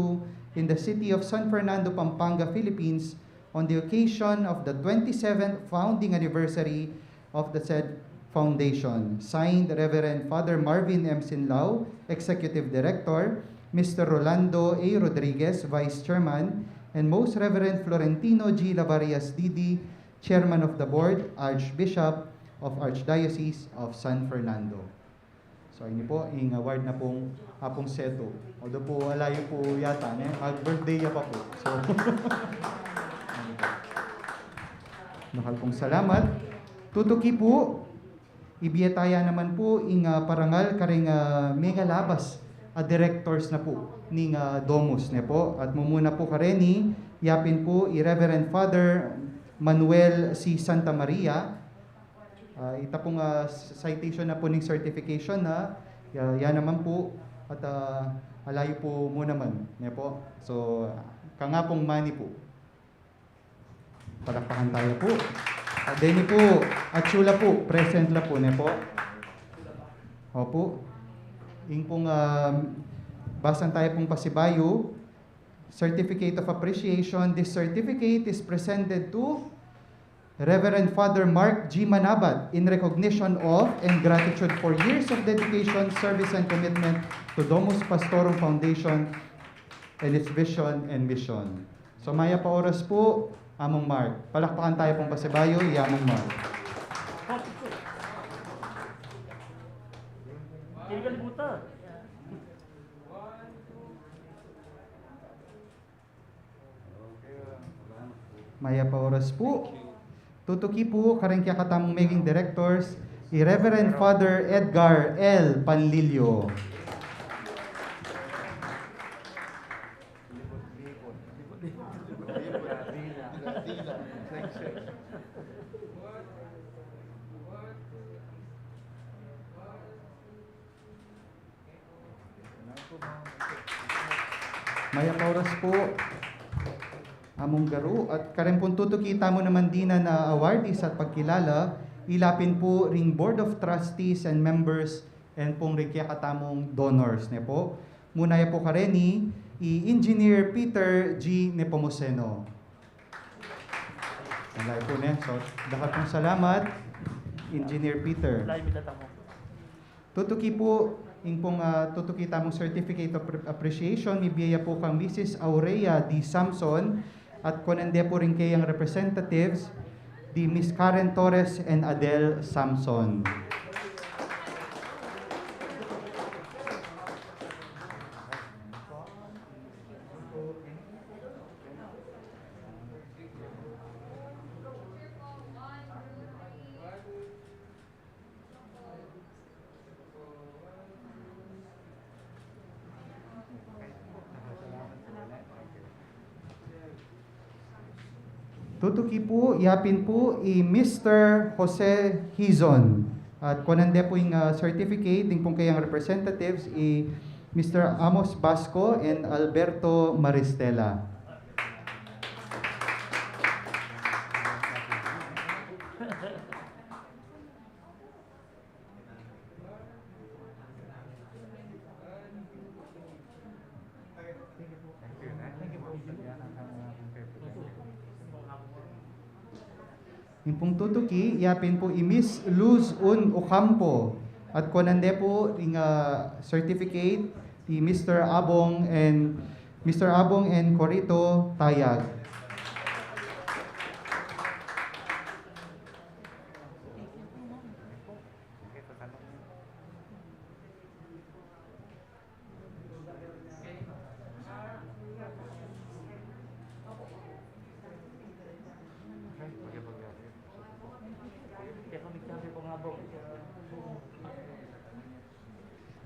in the city of San Fernando, Pampanga, Philippines, on the occasion of the 27th founding anniversary of the said foundation. Signed, Reverend Father Marvin M. Sinlao, Executive Director, Mr. Rolando A. Rodriguez, Vice Chairman, and Most Reverend Florentino G. Lavarias Didi, Chairman of the Board, Archbishop of Archdiocese of San Fernando. So ini po, ing award na pong apong seto. Although po alayo po yata, mag-birthday ya pa po. So, mahal pong salamat. Tutuki po, ibiyataya naman po ing parangal karing mega labas directors na po ning Domus ne po. At mumuna po kareni, yapin po i-Reverend Father Manuel C. Santa Maria. Ita pong citation na po ning certification na yan naman po at alayo po mo naman ne po. So kangapong mani po. Palakpakan tayo po. At Denny po, at Chula po, present la po ne po. Opo. Ing pong basan tayo pong pasibayo, Certificate of Appreciation. This certificate is presented to Reverend Father Mark G. Manabat in recognition of and gratitude for years of dedication, service, and commitment to Domus Pastorum Foundation and its vision and mission. So maya pa oras po, Among Mark. Palakpakan tayo pong pasibayo, Among Mark. Maya pa oras po. Tutuki po, karang kaya katamong maging directors, i-Reverend Father Edgar L. Panlilio. Maya pa oras po, among garo. At karen pong tutukita mo naman din na awardees at pagkilala, ilapin po ring Board of Trustees and members and pong ring katamong donors ne po. Muna po kareni, i-Engineer Peter G. Nepomuceno. Alay po ne. So, dapat pong salamat, Engineer Peter. Tutuki po, ing pong tutukita mong Certificate of Appreciation, ibiyaya po kang Mrs. Aurea D. Samson at konende po rin kayang representatives di Miss Karen Torres and Adele Samson. Tutuki po, yapin po Mr. Jose Hizon. At kunande po yung certificate, yung pong kayang representatives, Mr. Amos Basco and Alberto Maristela. Yung pong tutuki, yapin po Miss Luz Un Ocampo. At kunande po yung certificate, Mr. Abong and Mr. Abong and Corito Tayag.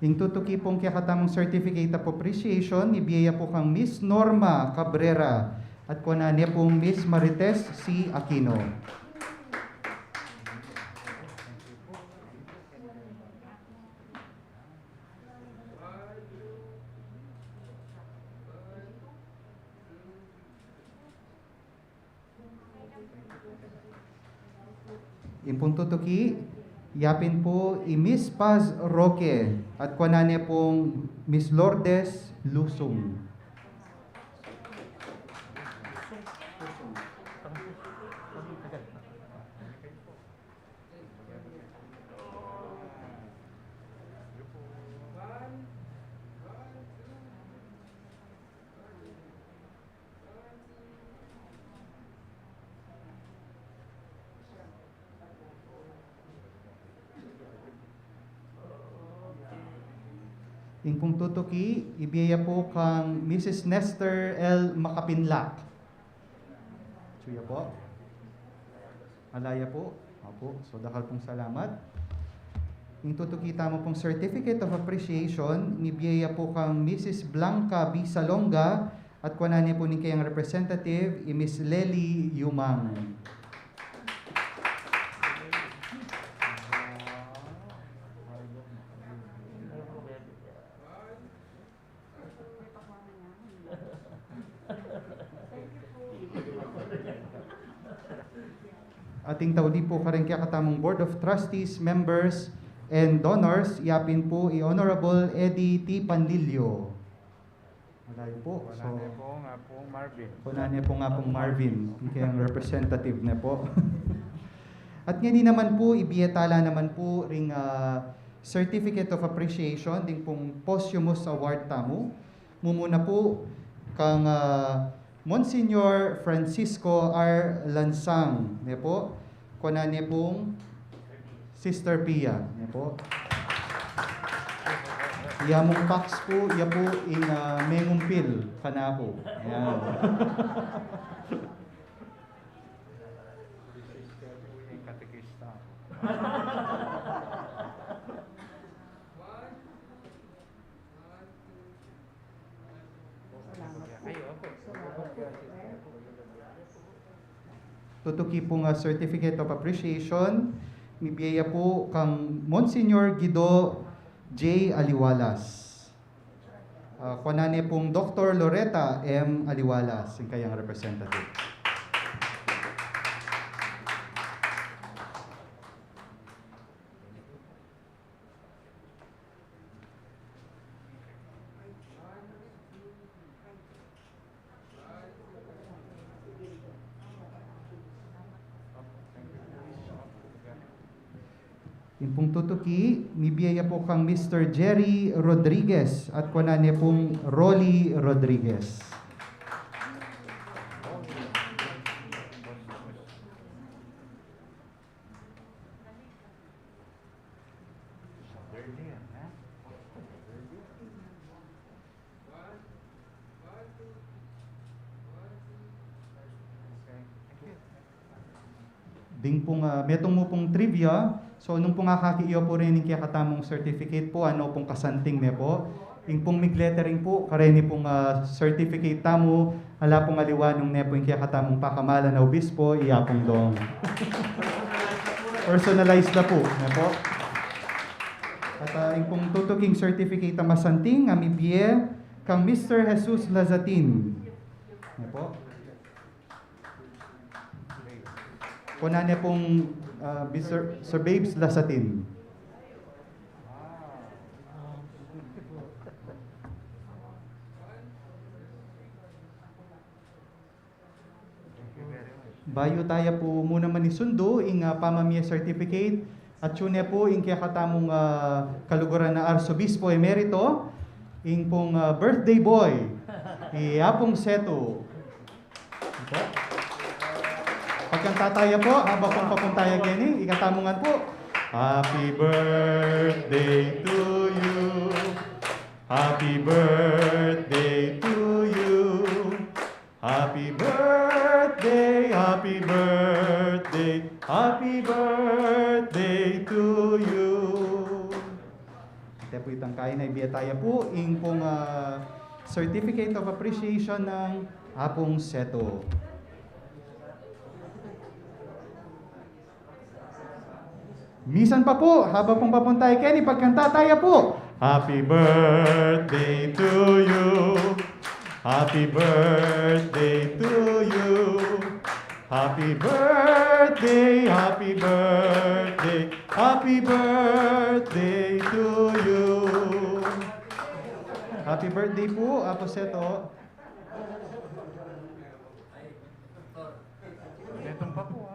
Ing tutuki pong kakatamong Certificate of Appreciation, ibiyaya po kang Miss Norma Cabrera at kunanya pong Miss Marites C. Aquino. Ing pong tutuki, yapin po i-Miss Paz Roque at kunanya pong Miss Lourdes Lusong. Ing pong tutuki, ibiyaya po kang Mrs. Nestor L. Makapinlak. Suya po. Alaya po. Apo, so dakal pong salamat. Ing tutuki tamo pong Certificate of Appreciation, ibiyaya po kang Mrs. Blanca B. Salonga at kunanya po ni kayang representative, Miss Lely Yumang. Ating tawdi po karing katamong Board of Trustees, members, and donors, yapin po i-Honorable Eddie T. Panlilio. Malay po. So, kunanya po nga pong Marvin, kayang representative na po. At ngayon naman po, ibiyatala naman po ring Certificate of Appreciation, ding pong posthumous award tamo. Mumuna po kang Monsignor Francisco R. Lansang, ne po, kunanya pong Sister Pia, ne po. Iya mong pax po, iya po in mengumpil kana po. Ayan. Tutuki po nga Certificate of Appreciation, mibiyaya po kang Monsignor Guido J. Aliwalas. Kunanya pong Dr. Loretta M. Aliwalas, yung kayang representative. Yung pong tutuki, mibiyaya po kang Mr. Jerry Rodriguez at kunanya pong Rolly Rodriguez. Ding pong metong mo pong trivia. So nung pong akakiyo po rin yung katamong certificate po, ano pong kasanting ne po. Yung pong mig-lettering po, kareni pong certificate tamo, ala pong aliwanong ne po yung katamong pakamala na obispo, iya pong dong. Personalized na po, ne po. At yung pong tutuking certificate na masanting, amibye, kang Mr. Jesus Lazatin. Ne po. Kunanya pong Sir Babes Lasatin. Bayo tayo po muna man isundo ing pamamia certificate at yun po ing kakatamong kaluguran na Arsobispo Emerito ing pong birthday boy Iyapong seto. Ito. Pagkang tataya po, habang pong papuntaya gini, ikatamungan po. Happy birthday to you. Happy birthday to you. Happy birthday, happy birthday, happy birthday to you. Ito po itang kain na ibiyataya po, ing pong Certificate of Appreciation ng Apong Seto. Misan pa po, habang pong papuntay Kenny, pagkanta tayo po. Happy birthday to you. Happy birthday to you. Happy birthday, happy birthday, happy birthday to you. Happy birthday po, Apo Seto. Netong pa po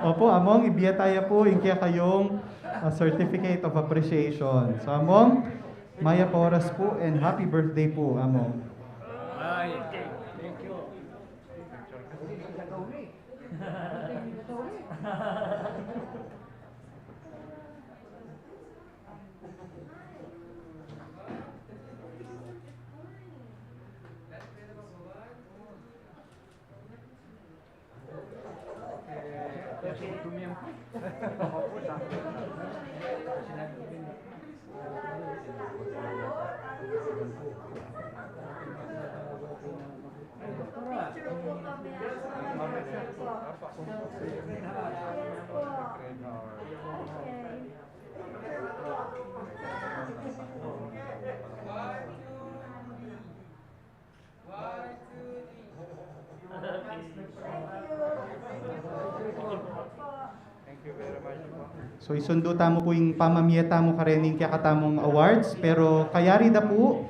Opo, among ibiyataya po yung kaya kayong Certificate of Appreciation. So among, maya pa oras po and happy birthday po, among. Ay, thank you. So isundo tamo po yung pamamiyata mo karening kaya katamong awards, pero kayari da po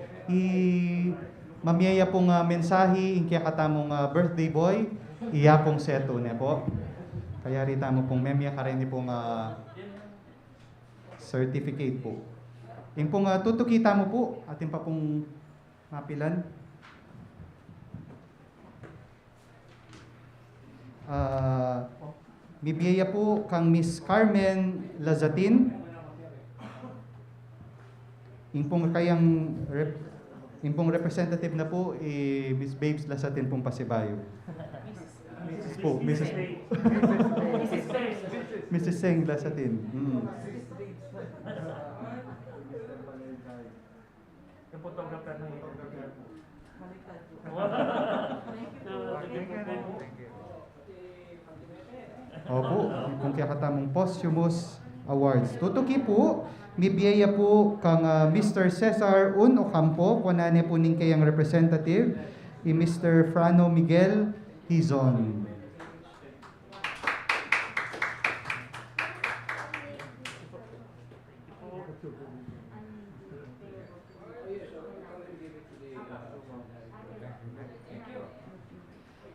mamiyaya pong mensahe yung kaya katamong birthday boy, iya pong seto na po. Kayari tamo pong memya karening pong certificate po. Yung pong tutukita mo po, atin pa pong mapilan. Bibiyaya po kang Miss Carmen Lazatin. Yung pong kayang yung pong representative na po, Miss Babes Lazatin pong Pasibayo. Mrs. Seng Lazatin. Yung photographer na yun. Opo, kung kaya katamong posthumous awards. Tutuki po, mibiyaya po kang Mr. Cesar Un Ocampo, kunane po ning kayang representative, Mr. Frano Miguel Hizon.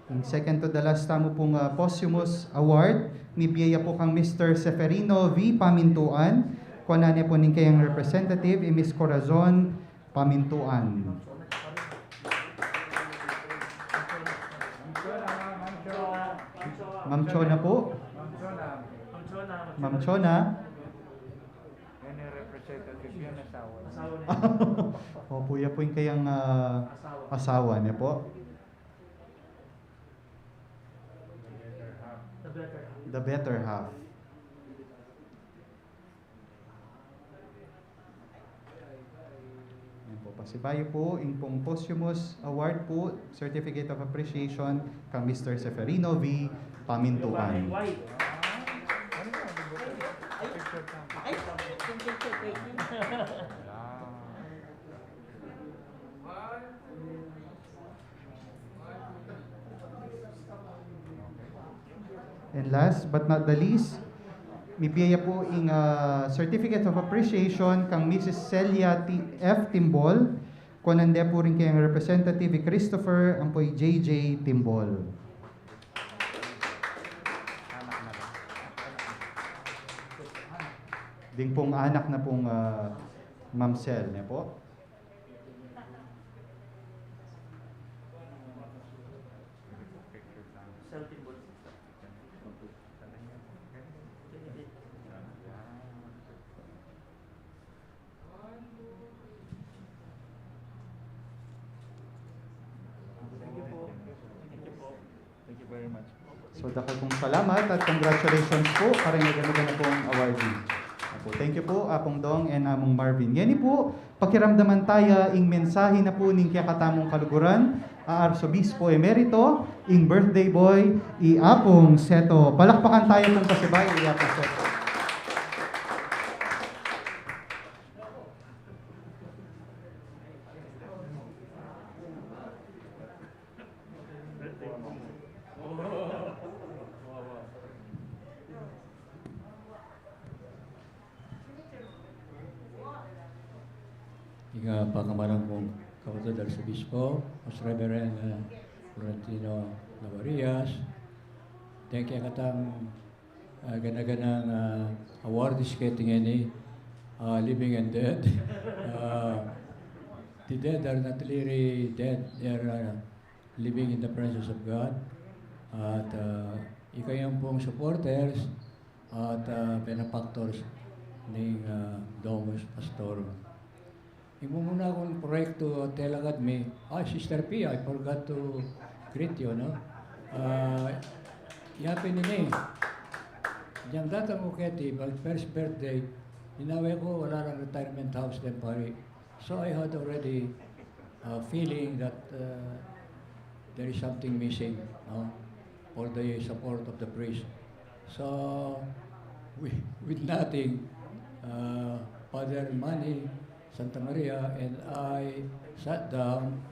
Yung second to the last tamo pong posthumous award, mibiyaya po kang Mr. Seferino V. Pamintuan, kunane po ning kayang representative, Miss Corazon Pamintuan. Ma'am Chona po. Ma'am Chona. Yan yung representative yun, asawa. Opo, yan po yung kayang asawa niya po. The better half. Yan po, pasibayo po, yung pong posthumous award po, Certificate of Appreciation kang Mr. Seferino V. Pamintuan. And last but not the least, mibiyaya po yung Certificate of Appreciation kang Mrs. Celia F. Timbol, kunande po rin kayang representative Christopher Ampoy JJ Timbol. Ding pong anak na pong Ma'am Sel, niya po. Thank you very much. So dako pong salamat at congratulations po para nga na pong awardee. Apo, thank you po Apong Dong and Among Marvin. Yani po, pakiramdaman tayo ing mensahe na po ning kakatamong kaluguran, Arsobispo Emerito, ing birthday boy, Apong Seto. Palakpakan tayo pong kasibay, Apong Seto. Ika pakamarang kong kapatid Arsobispo, Mas Reverend Florentino Navarias. Thank you katang ganaganang awardees getting any living and dead. The dead are not really dead, they are living in the presence of God. At ika yung pong supporters at benefactors ng Domus Pastorum. Imumuna akong proyekto telagad me. Sister P, I forgot to greet you, no? Yapin nini. Yang datang ko keti, first birthday, inawe ko wala ng retirement house din pari. So I had already feeling that there is something missing, no? For the support of the priest. So, with nothing, Father Manny Santa Maria and I sat down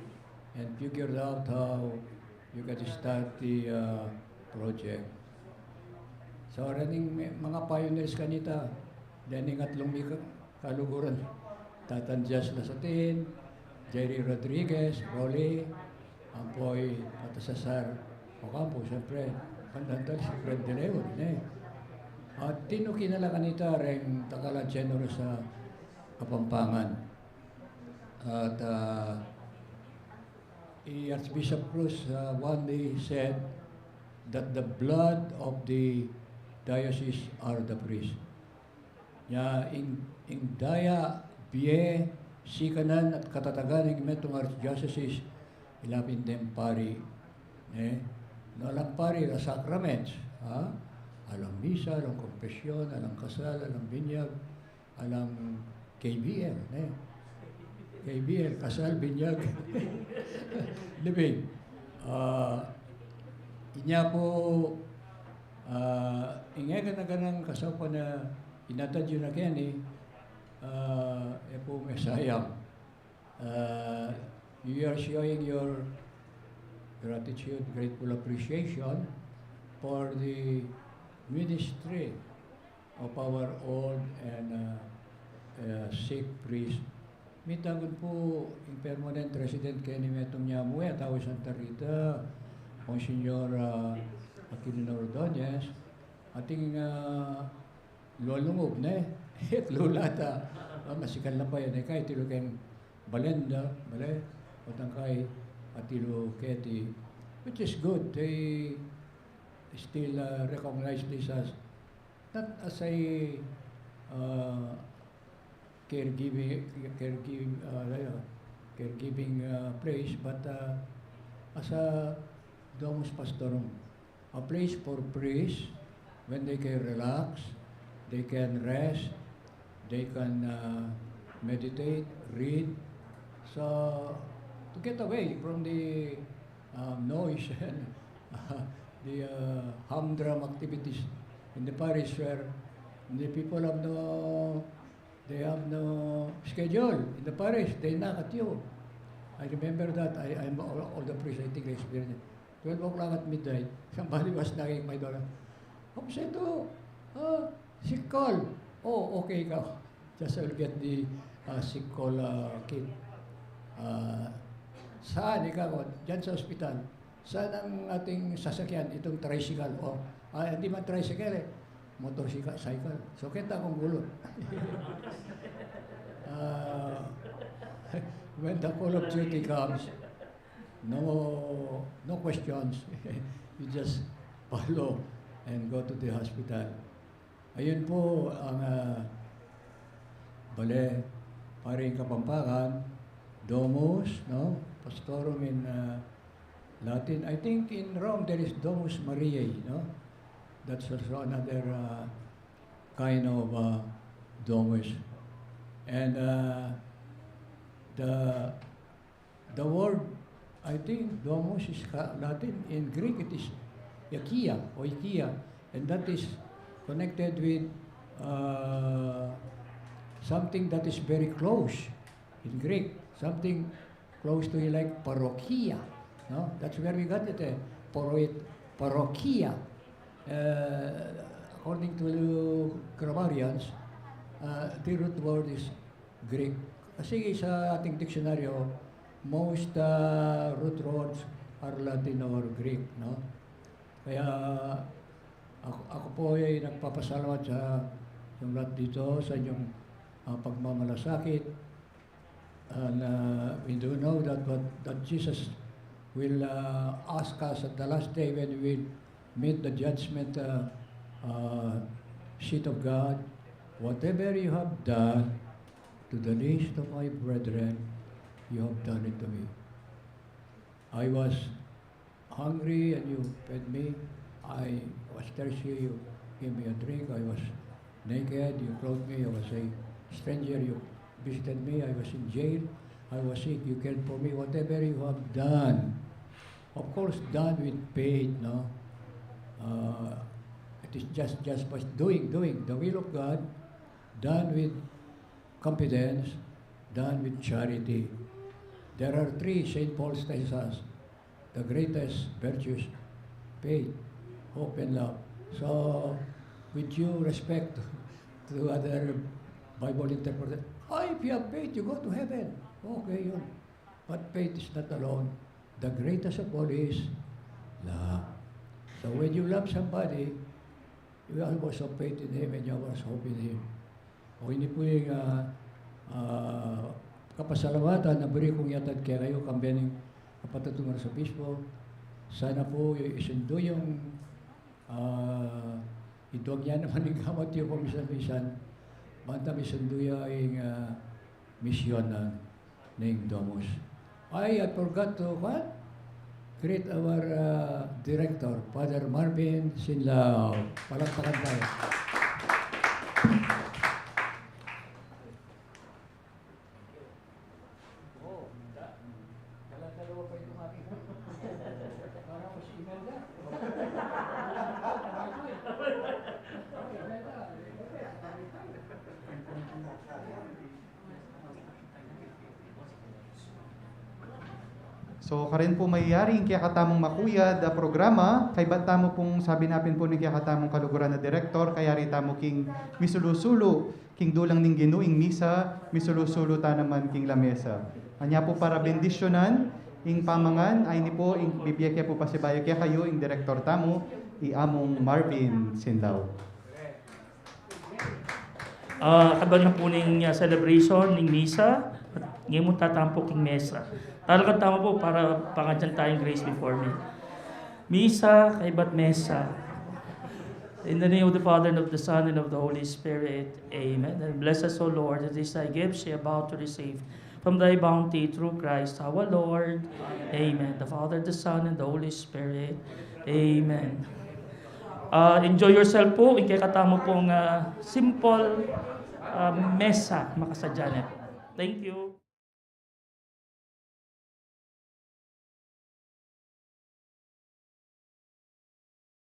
and figured out how you can start the project. So, running mga pioneers kanita, daning atlong kaluguran, Tatan Jazz Lasatin, Jerry Rodriguez, Rolly, Ampoy Patasasar, Ocampo, siyempre, pandantal si Fred De Leon, At tinukinala kanita rin takala general sa Kapampangan. At Archbishop Cruz one day said that the blood of the diocese are the priests. In daya, biye, sikanan at katatagan ng metong archdiocese, ilapin din pari. No lang pari, the sacraments. Alang misa, alang kompesyon, alang kasal, alang binyag, alang KBL, KBL, kasal, binyag, living. Inya po, ingay ka na ganang kasawa na inatad yun na kani, po may sayang. You are showing your gratitude, grateful appreciation for the ministry of our old and sick priest. Mitagod po yung permanent resident kaya ni Metong Nyamuy at ako Santa Rita, Monsignor Aquilino Ordonez, ating lolungob na at lulata. Masikal na pa yan kahit tilo kayong Balenda, utang kay Atilo Keti, which is good. They still recognize this as not as a caregiving place, but as a Domus Pastorum, a place for priests when they can relax, they can rest, they can meditate, read. So to get away from the noise and the humdrum activities in the parish where the people have no schedule in the parish. They knock at you. I remember that. I'm all the priests, I think I experienced it. 12 o'clock at midnight, somebody was knocking my door. Seto, sick call. Oh, okay ka. Just I'll get the sick call kit. Saan ikaw? Diyan sa ospital. Saan ang ating sasakyan? Itong tricycle. Hindi man tricycle motorcycle. So kita akong gulot. When the call of duty comes, no questions. You just follow and go to the hospital. Ayun po ang paring Kapampangan, Domus, no? Pastorum in Latin. I think in Rome there is Domus Mariae, no? That's also another kind of domus. And the word, I think, domus is Latin. In Greek, it is iakia or ikia, and that is connected with something that is very close in Greek, something close to like parokia. No, that's where we got it. Parokia. According to grammarians, the root word is Greek. Kasi sa ating diksyonaryo, most root words are Latin or Greek, no? Kaya ako po ay nagpapasalamat sa yung lahat dito sa inyong pagmamalasakit. And we do know that Jesus will ask us at the last day when we will meet the judgment seat of God, whatever you have done to the least of my brethren, you have done it to me. I was hungry and you fed me. I was thirsty, you gave me a drink. I was naked, you clothed me. I was a stranger, you visited me. I was in jail. I was sick, you cared for me. Whatever you have done, of course, done with faith, no? It is just by doing the will of God, done with confidence, done with charity. There are three, St. Paul tells us, the greatest virtues, faith, hope, and love. So, with due respect to other Bible interpreters, if you have faith, you go to heaven. Okay, yun. But faith is not alone. The greatest of all is love. So when you love somebody, you also have faith in him and you also hope in him. O hindi po yung kapasalamatan na buri kong yatad kaya kayo kambening kapatatungan sa bispo. Sana po isundo yung idog niya naman yung gamat yung pamisan-misan. Banta isundo yung misyon ng Domus. I forgot to greet our director, Father Marvin Sinlao. Palakpakan tayo. So, karin po mayayari kaya katamong makuyad programa, kay tamo pong sabi natin po ni kaya katamong kaluguran na direktor, kaya rin tamo king misulusulo, king dulang ning ginuing misa, misulusulo ta naman king lamesa. Anya po para bendisyonan, ing pamangan, ay ni po, ing bibiyakya po pasibayo kaya kayo, ing direktor tamo, iamong Marvin Sinlao. Kaban na po ning celebration ning misa, ngayon mo tatampo king mesa. Talagang tama po para pangadyan tayong grace before me. Misa, kaibat mesa. In the name of the Father, and of the Son, and of the Holy Spirit. Amen. And bless us, O Lord, that this thy gift she about to receive from thy bounty through Christ our Lord. Amen. The Father, the Son, and the Holy Spirit. Amen. Enjoy yourself po. Ikakatamo pong simple mesa makasadyan. Thank you.